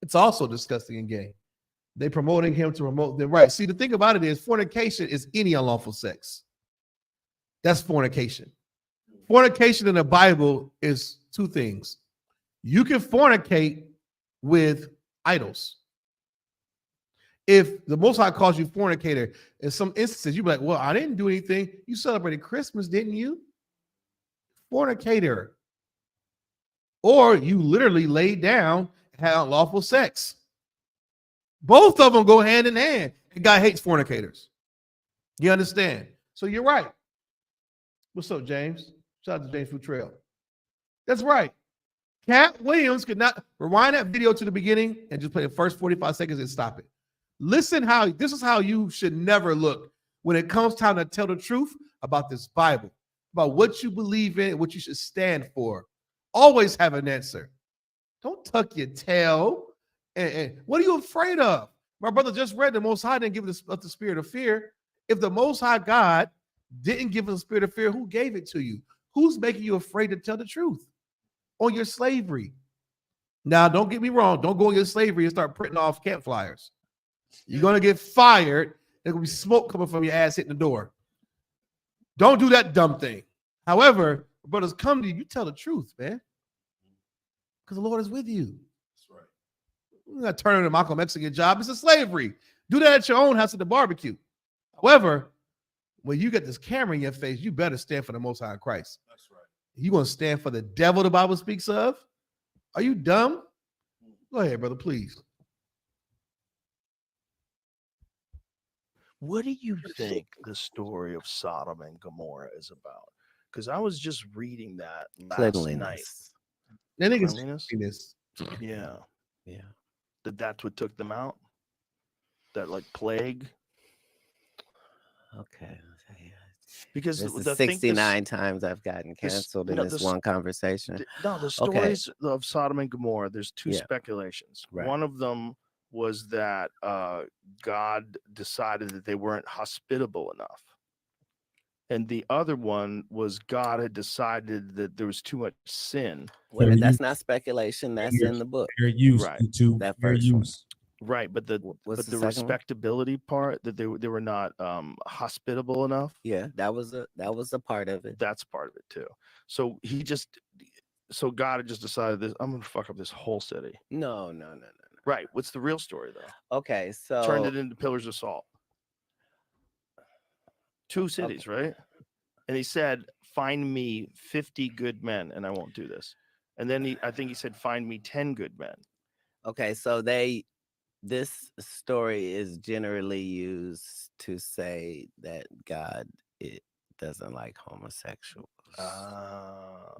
It's also disgusting and gay. They promoting him to promote them. Right. See, the thing about it is fornication is any unlawful sex. That's fornication. Fornication in the Bible is 2 things. You can fornicate with idols. If the Most High calls you fornicator, in some instances, you'd be like, well, I didn't do anything. You celebrated Christmas, didn't you? fornicator, or you literally laid down and had unlawful sex. Both of them go hand in hand. And God hates fornicators. You understand? So you're right. What's up, James? Shout out to James Futrell. That's right. Cat Williams could not rewind that video to the beginning and just play the first 45 seconds and stop it. Listen how this is how you should never look when it comes time to tell the truth about this Bible, about what you believe in, what you should stand for. Always have an answer. Don't tuck your tail. And what are you afraid of? My brother just read the Most High didn't give us the spirit of fear. If the Most High God didn't give us a spirit of fear, who gave it to you? Who's making you afraid to tell the truth on your slavery? Now, don't get me wrong. Don't go on your slavery and start printing off camp flyers. You're going to get fired. There's going to be smoke coming from your ass hitting the door. Don't do that dumb thing. However, brothers come to you, you tell the truth, man. Because the Lord is with you. That's right. You're not turning to Malcolm X and your job. It's a slavery. Do that at your own house at the barbecue. However, when you get this camera in your face, you better stand for the Most High Christ. That's right. You going to stand for the devil the Bible speaks of? Are you dumb? Go ahead, brother, please. What do you think the story of Sodom and Gomorrah is about? Because I was just reading that last night. That nigga's Cleanliness. Yeah. Yeah. That's what took them out? That like plague? Okay. Because this is the 69 times I've gotten canceled in this one conversation. The stories of Sodom and Gomorrah, there's two speculations. Right. One of them was that God decided that they weren't hospitable enough. And the other one was God had decided that there was too much sin. Wait a minute, that's not speculation. That's in the book. Fair use, Right. that first one. Right, but the respectability part, that they were not hospitable enough. Yeah, that was a part of it. That's part of it too. So God had just decided this. I'm gonna fuck up this whole city. No. Right. What's the real story though? Okay, so turned it into pillars of salt. 2 cities, right? And he said, "Find me 50 good men, and I won't do this." And then I think he said, "Find me 10 good men." Okay, so this story is generally used to say that God doesn't like homosexuals.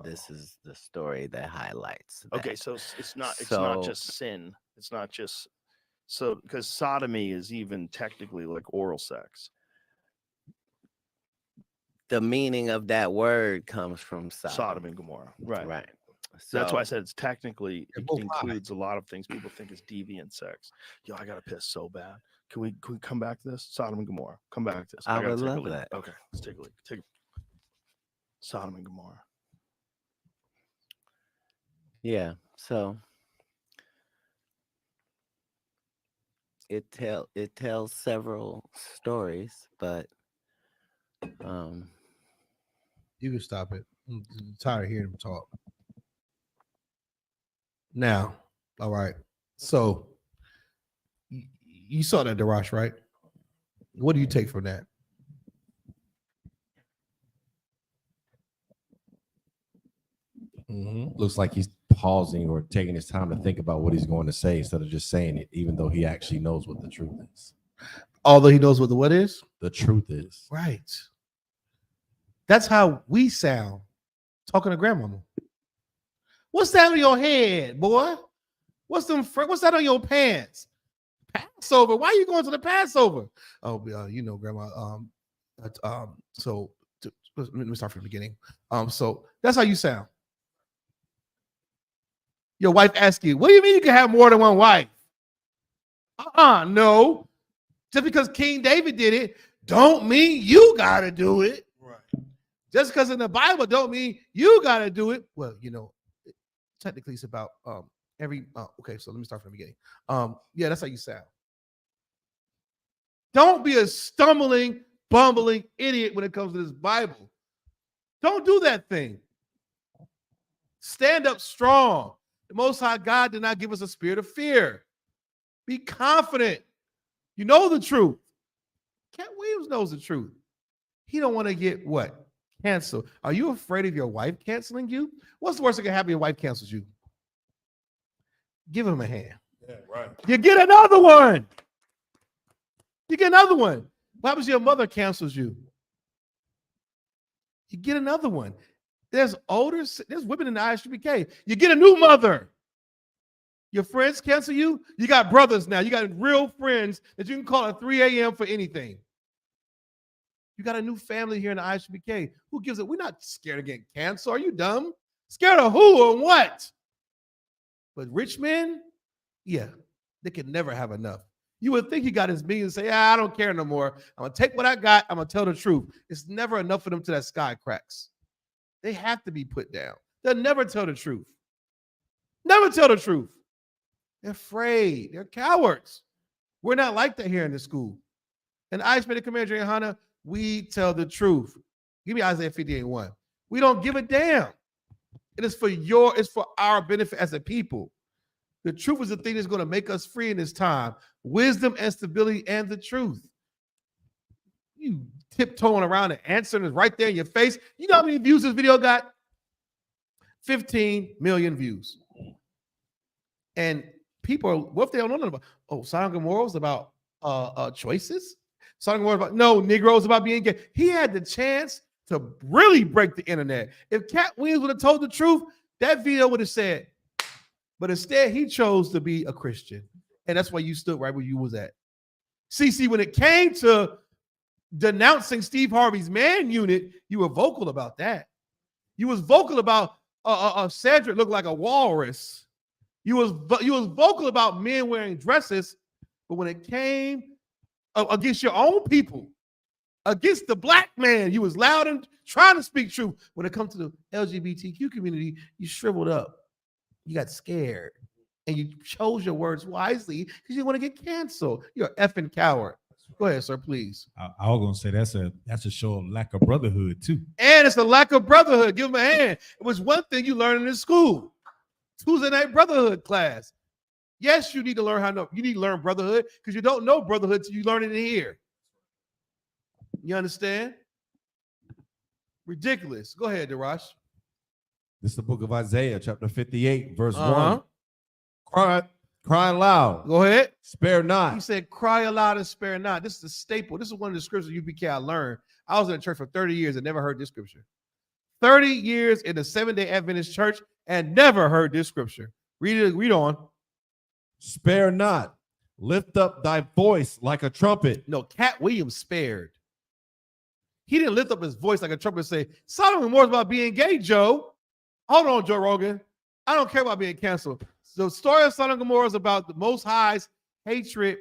This is the story that highlights that. Okay, so it's not just sin. It's not just because sodomy is even technically like oral sex. The meaning of that word comes from Sodom and Gomorrah. Right. So that's why I said it includes a lot of things people think is deviant sex. Yo, I gotta piss so bad. Can we come back to this? Sodom and Gomorrah. Come back to this. I would love that. Okay, let's take a look. Sodom and Gomorrah. Yeah. So it tells several stories, but you can stop it. I'm tired of hearing him talk. Now, all right. So you saw that, Darash, right? What do you take from that? Looks like he's pausing or taking his time to think about what he's going to say instead of just saying it, even though he actually knows what the truth is. Although he knows what the what is? The truth is. Right. That's how we sound talking to grandmama. What's that on your head, boy? What's that on your pants? Passover. Why are you going to the Passover? Oh, grandma. So let me start from the beginning. So that's how you sound. Your wife asks you, what do you mean you can have more than one wife? No. Just because King David did it, don't mean you gotta do it. Right. Just because in the Bible don't mean you gotta do it. Well, technically it's about okay, so let me start from the beginning. Yeah, that's how you sound. Don't be a stumbling, bumbling idiot when it comes to this Bible. Don't do that thing. Stand up strong. The Most High God did not give us a spirit of fear. Be confident. You know the truth. Cat Williams knows the truth. He don't want to get what? Cancel. Are you afraid of your wife canceling you? What's the worst that can happen? Your wife cancels you. Give him a hand. Yeah, right. You get another one. You get another one. What happens if your mother cancels you? You get another one. There's women in the I.S.U.P.K. You get a new mother. Your friends cancel you. You got brothers now. You got real friends that you can call at 3 a.m. for anything. You got a new family here in the I.S.U.P.K. Who gives it? We're not scared of getting canceled. Are you dumb? Scared of who or what? But rich men, yeah, they can never have enough. You would think he got his millions and say, I don't care no more. I'm going to take what I got. I'm going to tell the truth. It's never enough for them till that sky cracks. They have to be put down. They'll never tell the truth. Never tell the truth. They're afraid. They're cowards. We're not like that here in the school. And I.S.P.K. Commander Johanna, we tell the truth. Give me Isaiah 58:1. We don't give a damn. It is it's for our benefit as a people. The truth is the thing that's going to make us free in this time. Wisdom and stability and the truth. You tiptoeing around and answering is right there in your face. You know how many views this video got? 15 million views. And people, what if they don't know nothing about? Sodom and Gomorrah was about choices? Sodom and Gomorrah was about, no, Negroes about being gay. He had the chance to really break the internet. If Cat Williams would have told the truth, that video would have said, but instead he chose to be a Christian. And that's why you stood right where you was at. See, when it came to denouncing Steve Harvey's man unit, you were vocal about that. You was vocal about Cedric looked like a walrus. You was vocal about men wearing dresses, but when it came against your own people, against the black man, you was loud and trying to speak truth. When it comes to the LGBTQ community, you shriveled up. You got scared. And you chose your words wisely because you want to get canceled. You're an effing coward. Go ahead, sir, please. I was gonna say that's a show of lack of brotherhood too. And it's a lack of brotherhood. Give him a hand. It was one thing you learned in school. Tuesday night brotherhood class. Yes, you need to learn you need to learn brotherhood because you don't know brotherhood till you learn it in here. You understand? Ridiculous. Go ahead, Darash. This is the book of Isaiah, chapter 58, verse 1. Crying loud. Go ahead. Spare not. He said, cry aloud and spare not. This is a staple. This is one of the scriptures UPK I learned. I was in the church for 30 years and never heard this scripture. 30 years in the Seventh-day Adventist church and never heard this scripture. Read on. Spare not. Lift up thy voice like a trumpet. No, Cat Williams spared. He didn't lift up his voice like a trumpet and say, Sodom and Gomorrah is about being gay, Joe. Hold on, Joe Rogan. I don't care about being canceled. The story of Sodom and Gomorrah is about the Most High's hatred,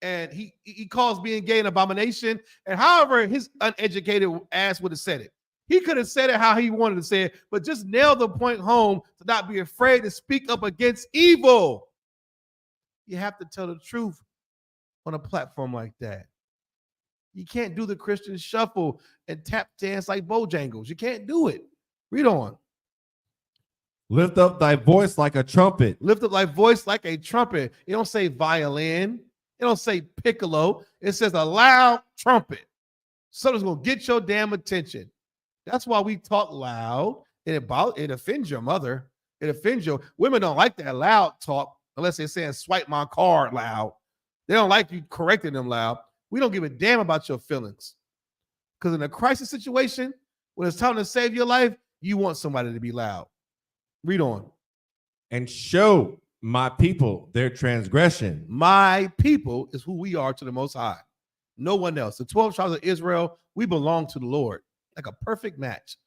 and he calls being gay an abomination. And however his uneducated ass would have said it, he could have said it how he wanted to say it, but just nail the point home to not be afraid to speak up against evil. You have to tell the truth on a platform like that. You can't do the Christian shuffle and tap dance like Bojangles. You can't do it. Read on. Lift up thy voice like a trumpet. Lift up thy voice like a trumpet. It don't say violin. It don't say piccolo. It says a loud trumpet. Something's going to get your damn attention. That's why we talk loud. It offends your mother. It offends your women. Don't like that loud talk unless they're saying swipe my card loud. They don't like you correcting them loud. We don't give a damn about your feelings. Because in a crisis situation, when it's time to save your life, you want somebody to be loud. Read on. And show my people their transgression. My people is who we are to the Most High. No one else. The 12 tribes of Israel, we belong to the Lord. Like a perfect match.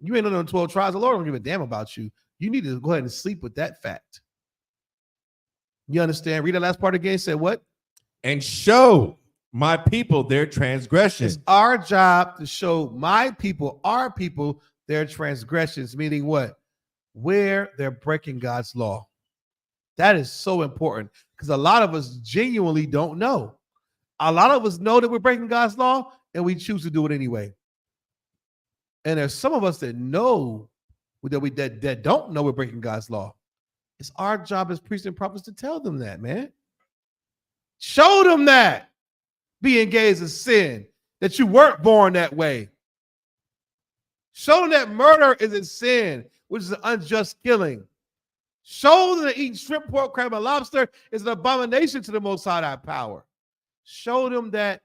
You ain't on the 12 tribes. The Lord don't give a damn about you. You need to go ahead and sleep with that fact. You understand? Read the last part again. Say what? And show my people their transgression. It's our job to show my people, our people, their transgressions, meaning what? Where they're breaking God's law. That is so important because a lot of us genuinely don't know. A lot of us know that we're breaking God's law and we choose to do it anyway. And there's some of us that know that don't know we're breaking God's law. It's our job as priests and prophets to tell them that, man. Show them that being gay is a sin, that you weren't born that way. Show them that murder is a sin, which is an unjust killing. Show them that eating shrimp, pork, crab, and lobster is an abomination to the Most High power. Show them that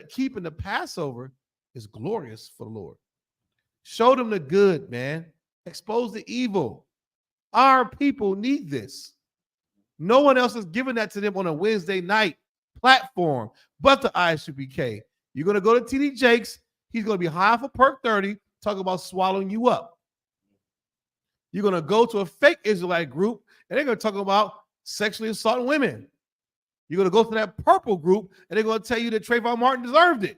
keeping the Passover is glorious for the Lord. Show them the good, man. Expose the evil. Our people need this. No one else is giving that to them on a Wednesday night platform but the I.S.U.P.K. You're going to go to T.D. Jakes. He's going to be high for perk 30, talking about swallowing you up. You're going to go to a fake Israelite group, and they're going to talk about sexually assaulting women. You're going to go to that purple group, and they're going to tell you that Trayvon Martin deserved it.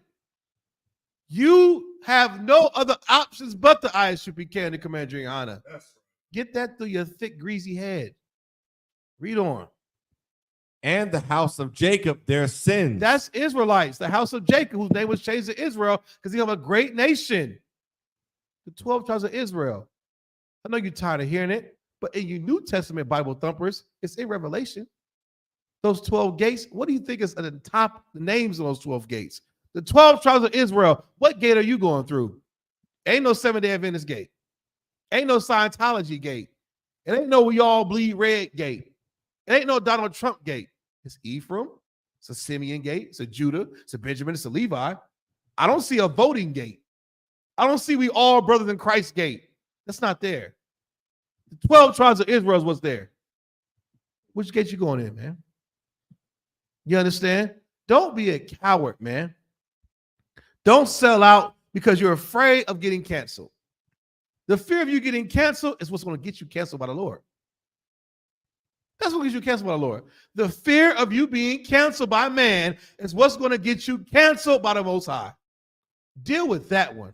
You have no other options but the I.S.U.P.K. and the Commander in Honor. Get that through your thick, greasy head. Read on. And the house of Jacob, their sins. That's Israelites, the house of Jacob, whose name was changed to Israel because he have a great nation. The 12 tribes of Israel. I know you're tired of hearing it, but in your New Testament Bible thumpers, it's in Revelation. Those 12 gates, what do you think is at the top, the names of those 12 gates? The 12 tribes of Israel, what gate are you going through? Ain't no Seventh-day Adventist gate. Ain't no Scientology gate. It ain't no we all bleed red gate. It ain't no Donald Trump gate. It's Ephraim. It's a Simeon gate. It's a Judah. It's a Benjamin. It's a Levi. I don't see a voting gate. I don't see we all brothers in Christ gate. That's not there. The 12 tribes of Israel is what's there. Which gate you going in, man? You understand? Don't be a coward, man. Don't sell out because you're afraid of getting canceled. The fear of you getting canceled is what's going to get you canceled by the Lord. That's what gets you canceled by the Lord. The fear of you being canceled by man is what's going to get you canceled by the Most High. Deal with that one.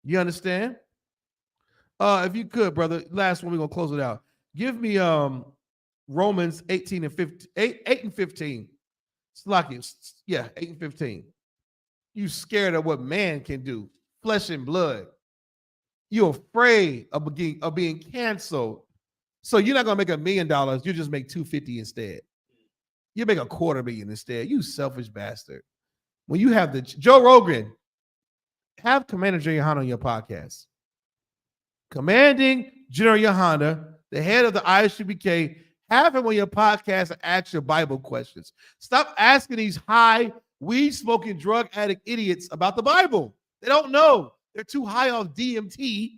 You understand? If you could, brother, last one, we're going to close it out. Give me Romans 18 and 15, 8 and 15. It's like it. Yeah, 8 and 15. You scared of what man can do, flesh and blood. You're afraid of being canceled. So you're not going to make $1 million. You just make $250 instead. You make $250,000 instead. You selfish bastard. When you have the Joe Rogan, have Commander General Yohana on your podcast. Commanding General Yohana, the head of the I.S.U.P.K., have him on your podcast and ask your Bible questions. Stop asking these high, weed-smoking, drug addict idiots about the Bible. They don't know. They're too high off DMT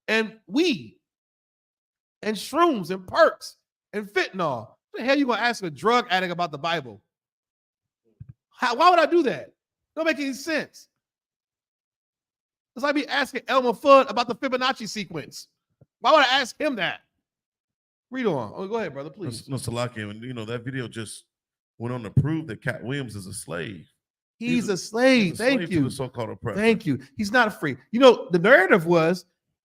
and weed and shrooms and perks and fentanyl. What the hell you going to ask a drug addict about the Bible? Why would I do that? It don't make any sense. It's like me asking Elmer Fudd about the Fibonacci sequence. Why would I ask him that? Read on. Oh, go ahead, brother, please. No, Salaki, and that video just went on to prove that Cat Williams is a slave. He's a slave. Thank you. To the so-called oppressor. Thank you. He's not free. The narrative was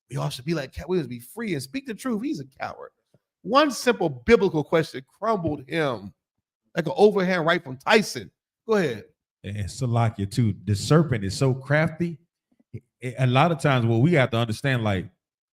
we all should be like Cat Williams, be free and speak the truth. He's a coward. One simple biblical question crumbled him like an overhand right from Tyson. Go ahead. And Salakia too. The serpent is so crafty. A lot of times, what we have to understand, like,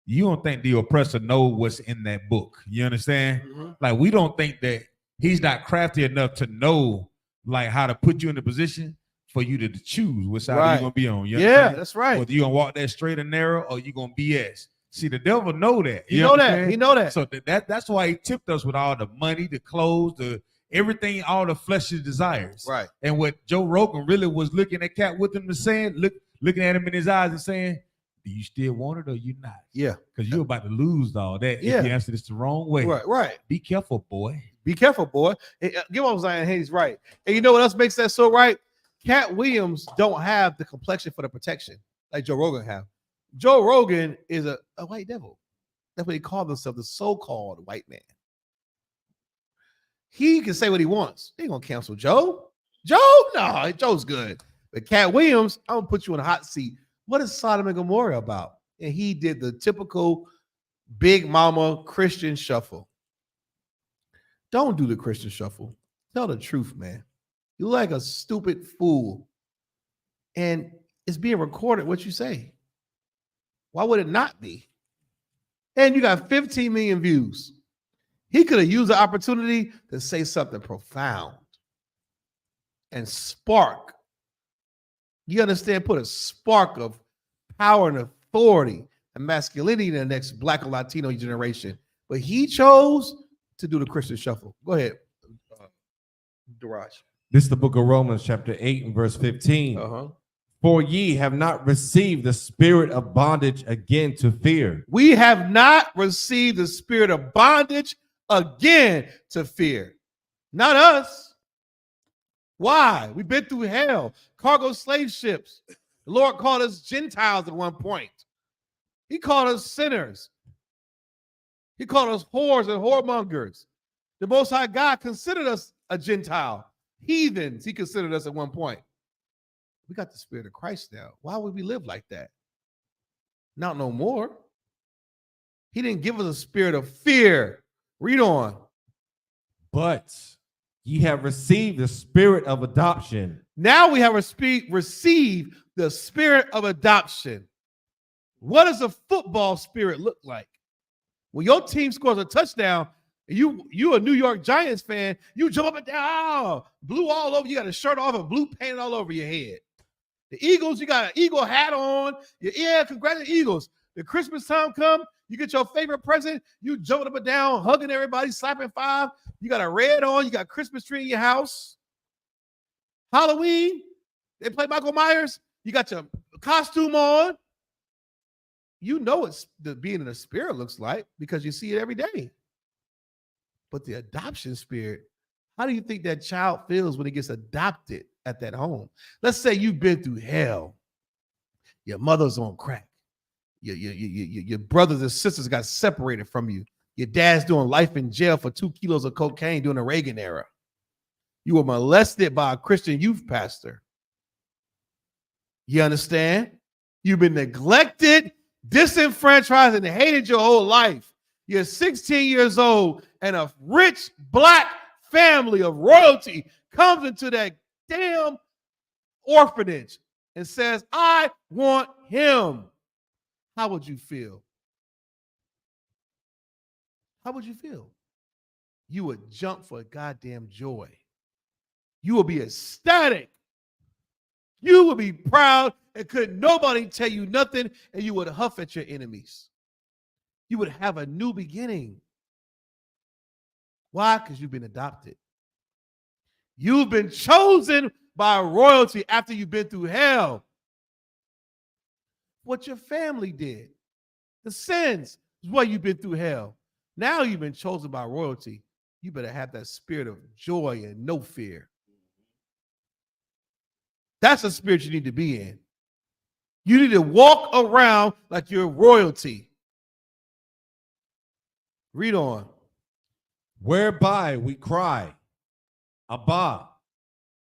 you don't think the oppressor know what's in that book. You understand? Mm-hmm. Like, we don't think that he's not crafty enough to know, like, how to put you in a position for you to choose which side you're gonna be on. You understand? That's right. Whether you're gonna walk that straight and narrow or you're gonna BS. See, the devil know that. He know that. So that's why he tipped us with all the money, the clothes, the everything, all the fleshly desires. Right. And what Joe Rogan really was looking at Cat with him and saying, looking at him in his eyes and saying, do you still want it or you not? Yeah. Because you're about to lose all that if you answer this the wrong way. Right. Be careful, boy. Be careful, boy. Give what I'm saying. Hey, he's right. And you know what else makes that so right? Cat Williams don't have the complexion for the protection like Joe Rogan have. Joe Rogan is a white devil. That's what he called himself, the so-called white man. He can say what he wants. They ain't gonna cancel Joe. No, Joe's good. But Cat Williams, I'm gonna put you in a hot seat. What is Sodom and Gomorrah about? And he did the typical big mama Christian shuffle. Don't do the Christian shuffle. Tell the truth, man. You're like a stupid fool. And it's being recorded what you say. Why would it not be? And you got 15 million views. He could have used the opportunity to say something profound and spark. You understand? Put a spark of power and a authority and masculinity in the next Black or Latino generation. But he chose to do the Christian shuffle. Go ahead, Daraj. This is the book of Romans, chapter 8 and verse 15. For ye have not received the spirit of bondage again to fear. We have not received the spirit of bondage again to fear. Not us. Why? We've been through hell. Cargo slave ships. The Lord called us Gentiles at one point. He called us sinners. He called us whores and whoremongers. The Most High God considered us a Gentile. Heathens, he considered us at one point. We got the spirit of Christ now. Why would we live like that? Not no more. He didn't give us a spirit of fear. Read on. But ye have received the spirit of adoption. Now we have received the spirit of adoption. What does a football spirit look like? When your team scores a touchdown, you a New York Giants fan, you jump up and down, blue all over, you got a shirt off and blue painted all over your head. The Eagles, you got an Eagle hat on. Yeah, congratulations, Eagles. The Christmas time come, you get your favorite present, you jumping up and down, hugging everybody, slapping five. You got a red on, you got Christmas tree in your house. Halloween, they play Michael Myers, you got your costume on. You know it's the being in the spirit looks like because you see it every day. But the adoption spirit, how do you think that child feels when he gets adopted at that home? Let's say you've been through hell. Your mother's on crack. Your brothers and sisters got separated from you. Your dad's doing life in jail for 2 kilos of cocaine during the Reagan era. You were molested by a Christian youth pastor. You understand? You've been neglected, disenfranchised, and hated your whole life. You're 16 years old, and a rich Black family of royalty comes into that damn orphanage and says, I want him. How would you feel? How would you feel? You would jump for goddamn joy. You would be ecstatic. You would be proud and couldn't nobody tell you nothing, and you would huff at your enemies. You would have a new beginning. Why? Because you've been adopted. You've been chosen by royalty after you've been through hell. What your family did. The sins is why you've been through hell. Now you've been chosen by royalty. You better have that spirit of joy and no fear. That's the spirit you need to be in. You need to walk around like you're royalty. Read on. Whereby we cry, Abba,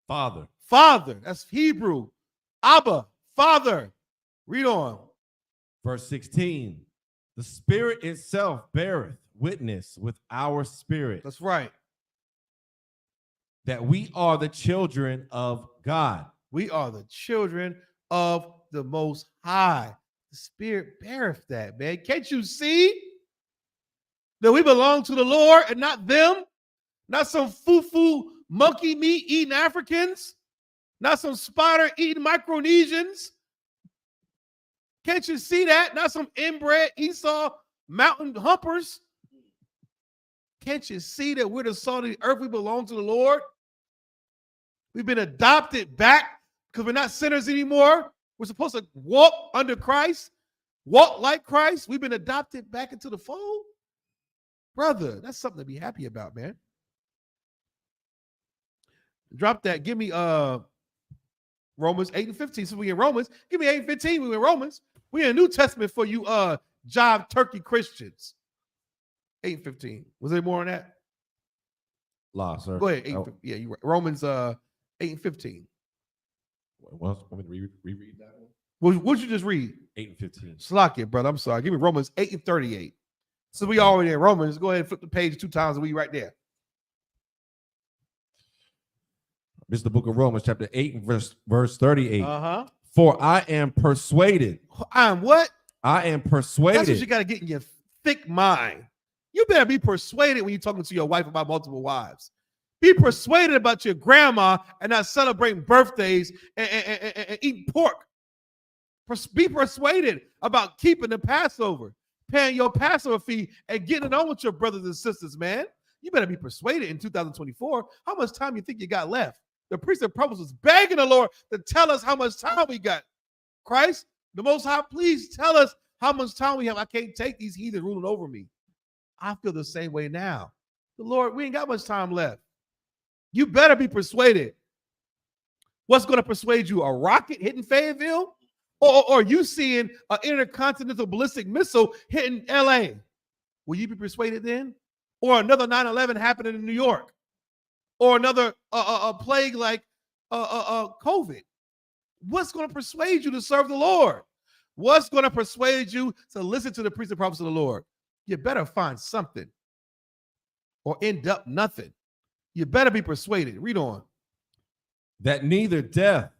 Father. Father, that's Hebrew. Abba, Father. Read on. Verse 16. The Spirit itself beareth witness with our spirit. That's right. That we are the children of God. We are the children of the Most High. The Spirit beareth that, man. Can't you see that we belong to the Lord and not them? Not some foo-foo monkey meat eating Africans? Not some spider eating Micronesians? Can't you see that? Not some inbred Esau mountain humpers? Can't you see that we're the salt of the earth? We belong to the Lord. We've been adopted back because we're not sinners anymore. We're supposed to walk under Christ, walk like Christ. We've been adopted back into the fold. Brother, that's something to be happy about, man. Drop that. Give me Romans 8 and 15. So we in Romans. Give me 8 and 15. We in Romans. We in New Testament for you jive turkey Christians. 8 and 15. Was there more on that? Law, sir. Go ahead. 8 and 15. Yeah, you right. Romans 8 and 15. Want me to reread that one? What'd you just read? 8 and 15. Slack it, brother. I'm sorry. Give me Romans 8 and 38. So we already in Romans. Go ahead and flip the page 2 times and we right there. This is the book of Romans, chapter 8 and verse 38. Uh-huh. For I am persuaded. I am what? I am persuaded. That's what you got to get in your thick mind. You better be persuaded when you're talking to your wife about multiple wives. Be persuaded about your grandma and not celebrating birthdays and eating pork. Be persuaded about keeping the Passover, paying your Passover fee, and getting it on with your brothers and sisters, man. You better be persuaded in 2024. How much time you think you got left? The priest and prophets was begging the Lord to tell us how much time we got. Christ, the Most High, please tell us how much time we have. I can't take these heathens ruling over me. I feel the same way now. The Lord, we ain't got much time left. You better be persuaded. What's going to persuade you? A rocket hitting Fayetteville? Or you seeing an intercontinental ballistic missile hitting LA? Will you be persuaded then? Or another 9/11 happening in New York? Or another plague like COVID? What's going to persuade you to serve the Lord? What's going to persuade you to listen to the priests and prophets of the Lord? You better find something or end up nothing. You better be persuaded. Read on. That neither death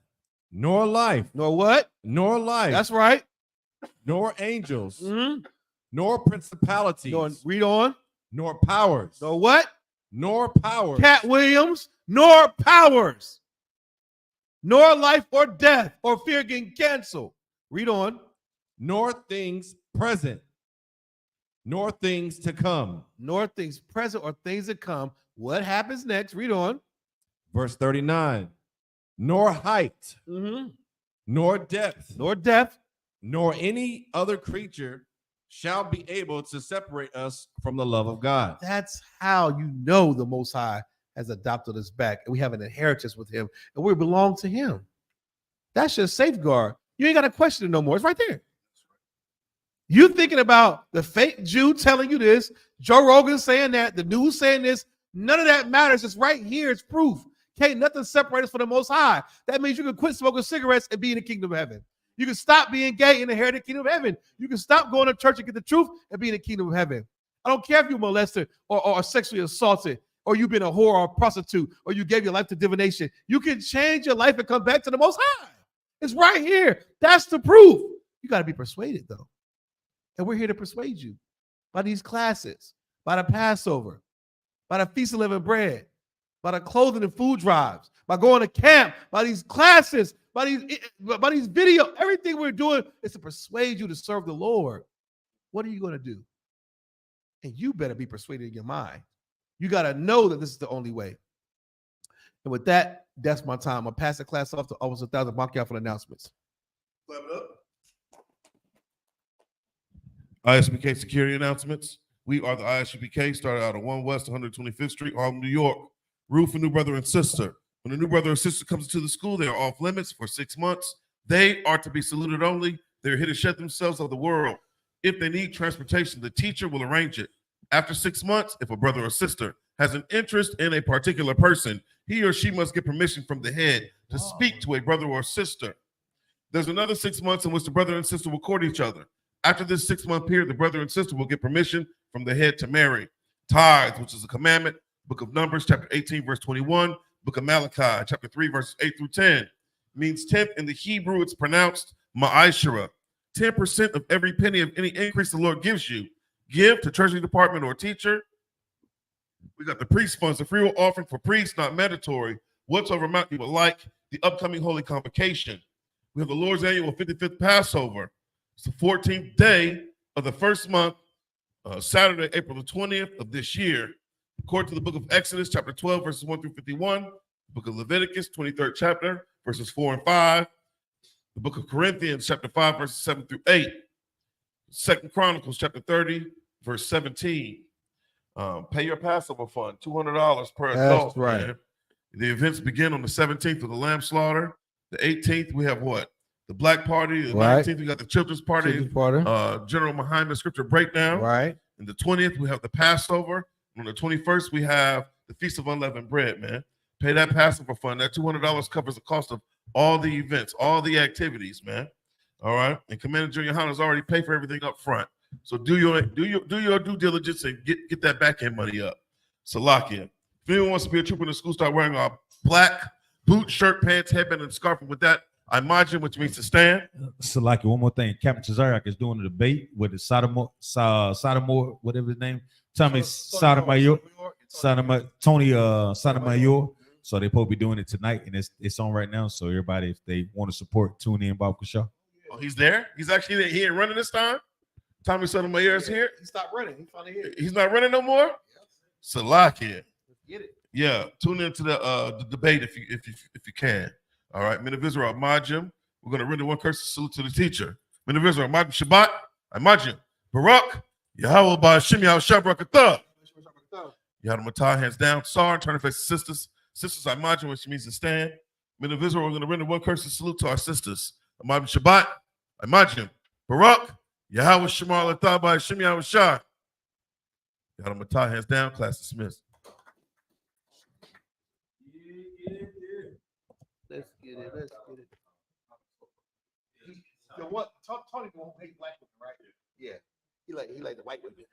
nor life. Nor what? Nor life. That's right. Nor angels. Nor principalities. Read on. Nor powers. Nor what? Nor powers. Cat Williams. Nor powers. Nor life or death or fear getting canceled. Read on. Nor things present. Nor things to come. Nor things present or things to come. What happens next? Read on. Verse 39. Nor height. Nor depth. Nor depth. Nor any other creature shall be able to separate us from the love of God. That's how you know the Most High has adopted us back, and we have an inheritance with him, and we belong to him. That's your safeguard. You ain't got to question it no more. It's right there. You thinking about the fake Jew telling you this, Joe Rogan saying that, the news saying this, none of that matters. It's right here. It's proof. Can't nothing separate us from the Most High. That means you can quit smoking cigarettes and be in the kingdom of heaven. You can stop being gay and inherit the kingdom of heaven. You can stop going to church and get the truth and be in the kingdom of heaven. I don't care if you're molested or sexually assaulted, or you've been a whore or a prostitute, or you gave your life to divination. You can change your life and come back to the Most High. It's right here. That's the proof. You got to be persuaded, though. And we're here to persuade you by these classes, by the Passover, by the Feast of Unleavened Bread, by the clothing and food drives, by going to camp, by these classes, by these video. Everything we're doing is to persuade you to serve the Lord. What are you going to do? And you better be persuaded in your mind. You got to know that this is the only way. And with that, that's my time. I'll pass the class off to Officer 1000 Bankia for the announcements. Clap it up. I.S.U.P.K. security announcements. We are the I.S.U.P.K. started out on 1 West 125th Street, Harlem, New York. Rule for new brother and sister. When a new brother or sister comes into the school, they are off limits for 6 months. They are to be saluted only. They're here to shed themselves of the world. If they need transportation, the teacher will arrange it. After 6 months, if a brother or sister has an interest in a particular person, he or she must get permission from the head to speak to a brother or sister. There's another 6 months in which the brother and sister will court each other. After this 6 month period, the brother and sister will get permission from the head to marry. Tithes, which is a commandment, Book of Numbers, chapter 18, verse 21, Book of Malachi, chapter 3, verses 8 through 10. Means tenth. In the Hebrew, it's pronounced ma'ashara. 10% of every penny of any increase the Lord gives you. Give to Treasury Department or teacher. We got the priest funds, the free will offering for priests, not mandatory. Whatsoever amount you would like, the upcoming Holy Convocation. We have the Lord's annual 55th Passover. It's the 14th day of the first month, Saturday, April the 20th of this year. According to the book of Exodus, chapter 12, verses 1 through 51, the book of Leviticus, 23rd chapter, verses 4 and 5, the book of Corinthians, chapter 5, verses 7 through 8, 2 Chronicles, chapter 30, verse 17. Pay your Passover fund, $200 per adult. That's right. Man. The events begin on the 17th with the lamb slaughter. The 18th, we have what? The Black Party. The 19th, we got the Children's Party. General Muhammad Scripture Breakdown. Right. And the 20th, we have the Passover. On the 21st, we have the Feast of Unleavened Bread, man. Pay that Passover fund. That $200 covers the cost of all the events, all the activities, man. All right. And Commander Junior Honors already paid for everything up front. So do your due diligence and get that back end money up. Salakia. If anyone wants to be a trooper in the school, start wearing a black boot, shirt, pants, headband, and scarf. And with that, I margin, which means to stand. Salakia, one more thing. Captain Cesariak is doing a debate with the Sodomore, whatever his name. Tommy Sotomayor. So they're supposed to be doing it tonight, and it's on right now. So everybody, if they want to support, tune in, Bob Kashaw. Oh, he's there? He's actually there. He ain't running this time? Tommy Sotomayor is here? He stopped running. He finally here. He's not running no more? Salakia. Get it. Yeah, tune into the debate if you can. All right, Men of Israel, Majim. We're going to render one curse salute to the teacher. Men of Israel, Majim Shabbat, Majim. Barak, Yahweh Ba'ashim Yahushua Barakatah. Yahweh Matah, hands down. Sar, turn to face the sisters. Sisters, Majim, which means to stand. Men of Israel, we're going to render one curse salute to our sisters. Majim Shabbat, Majim. Barak, Yahweh Shemar Latah Ba'ashim Yahushua. Yahweh Matah, hands down. Class dismissed. Let's get it. So what? Tony won't hate black women, right? Yeah. He like the white women.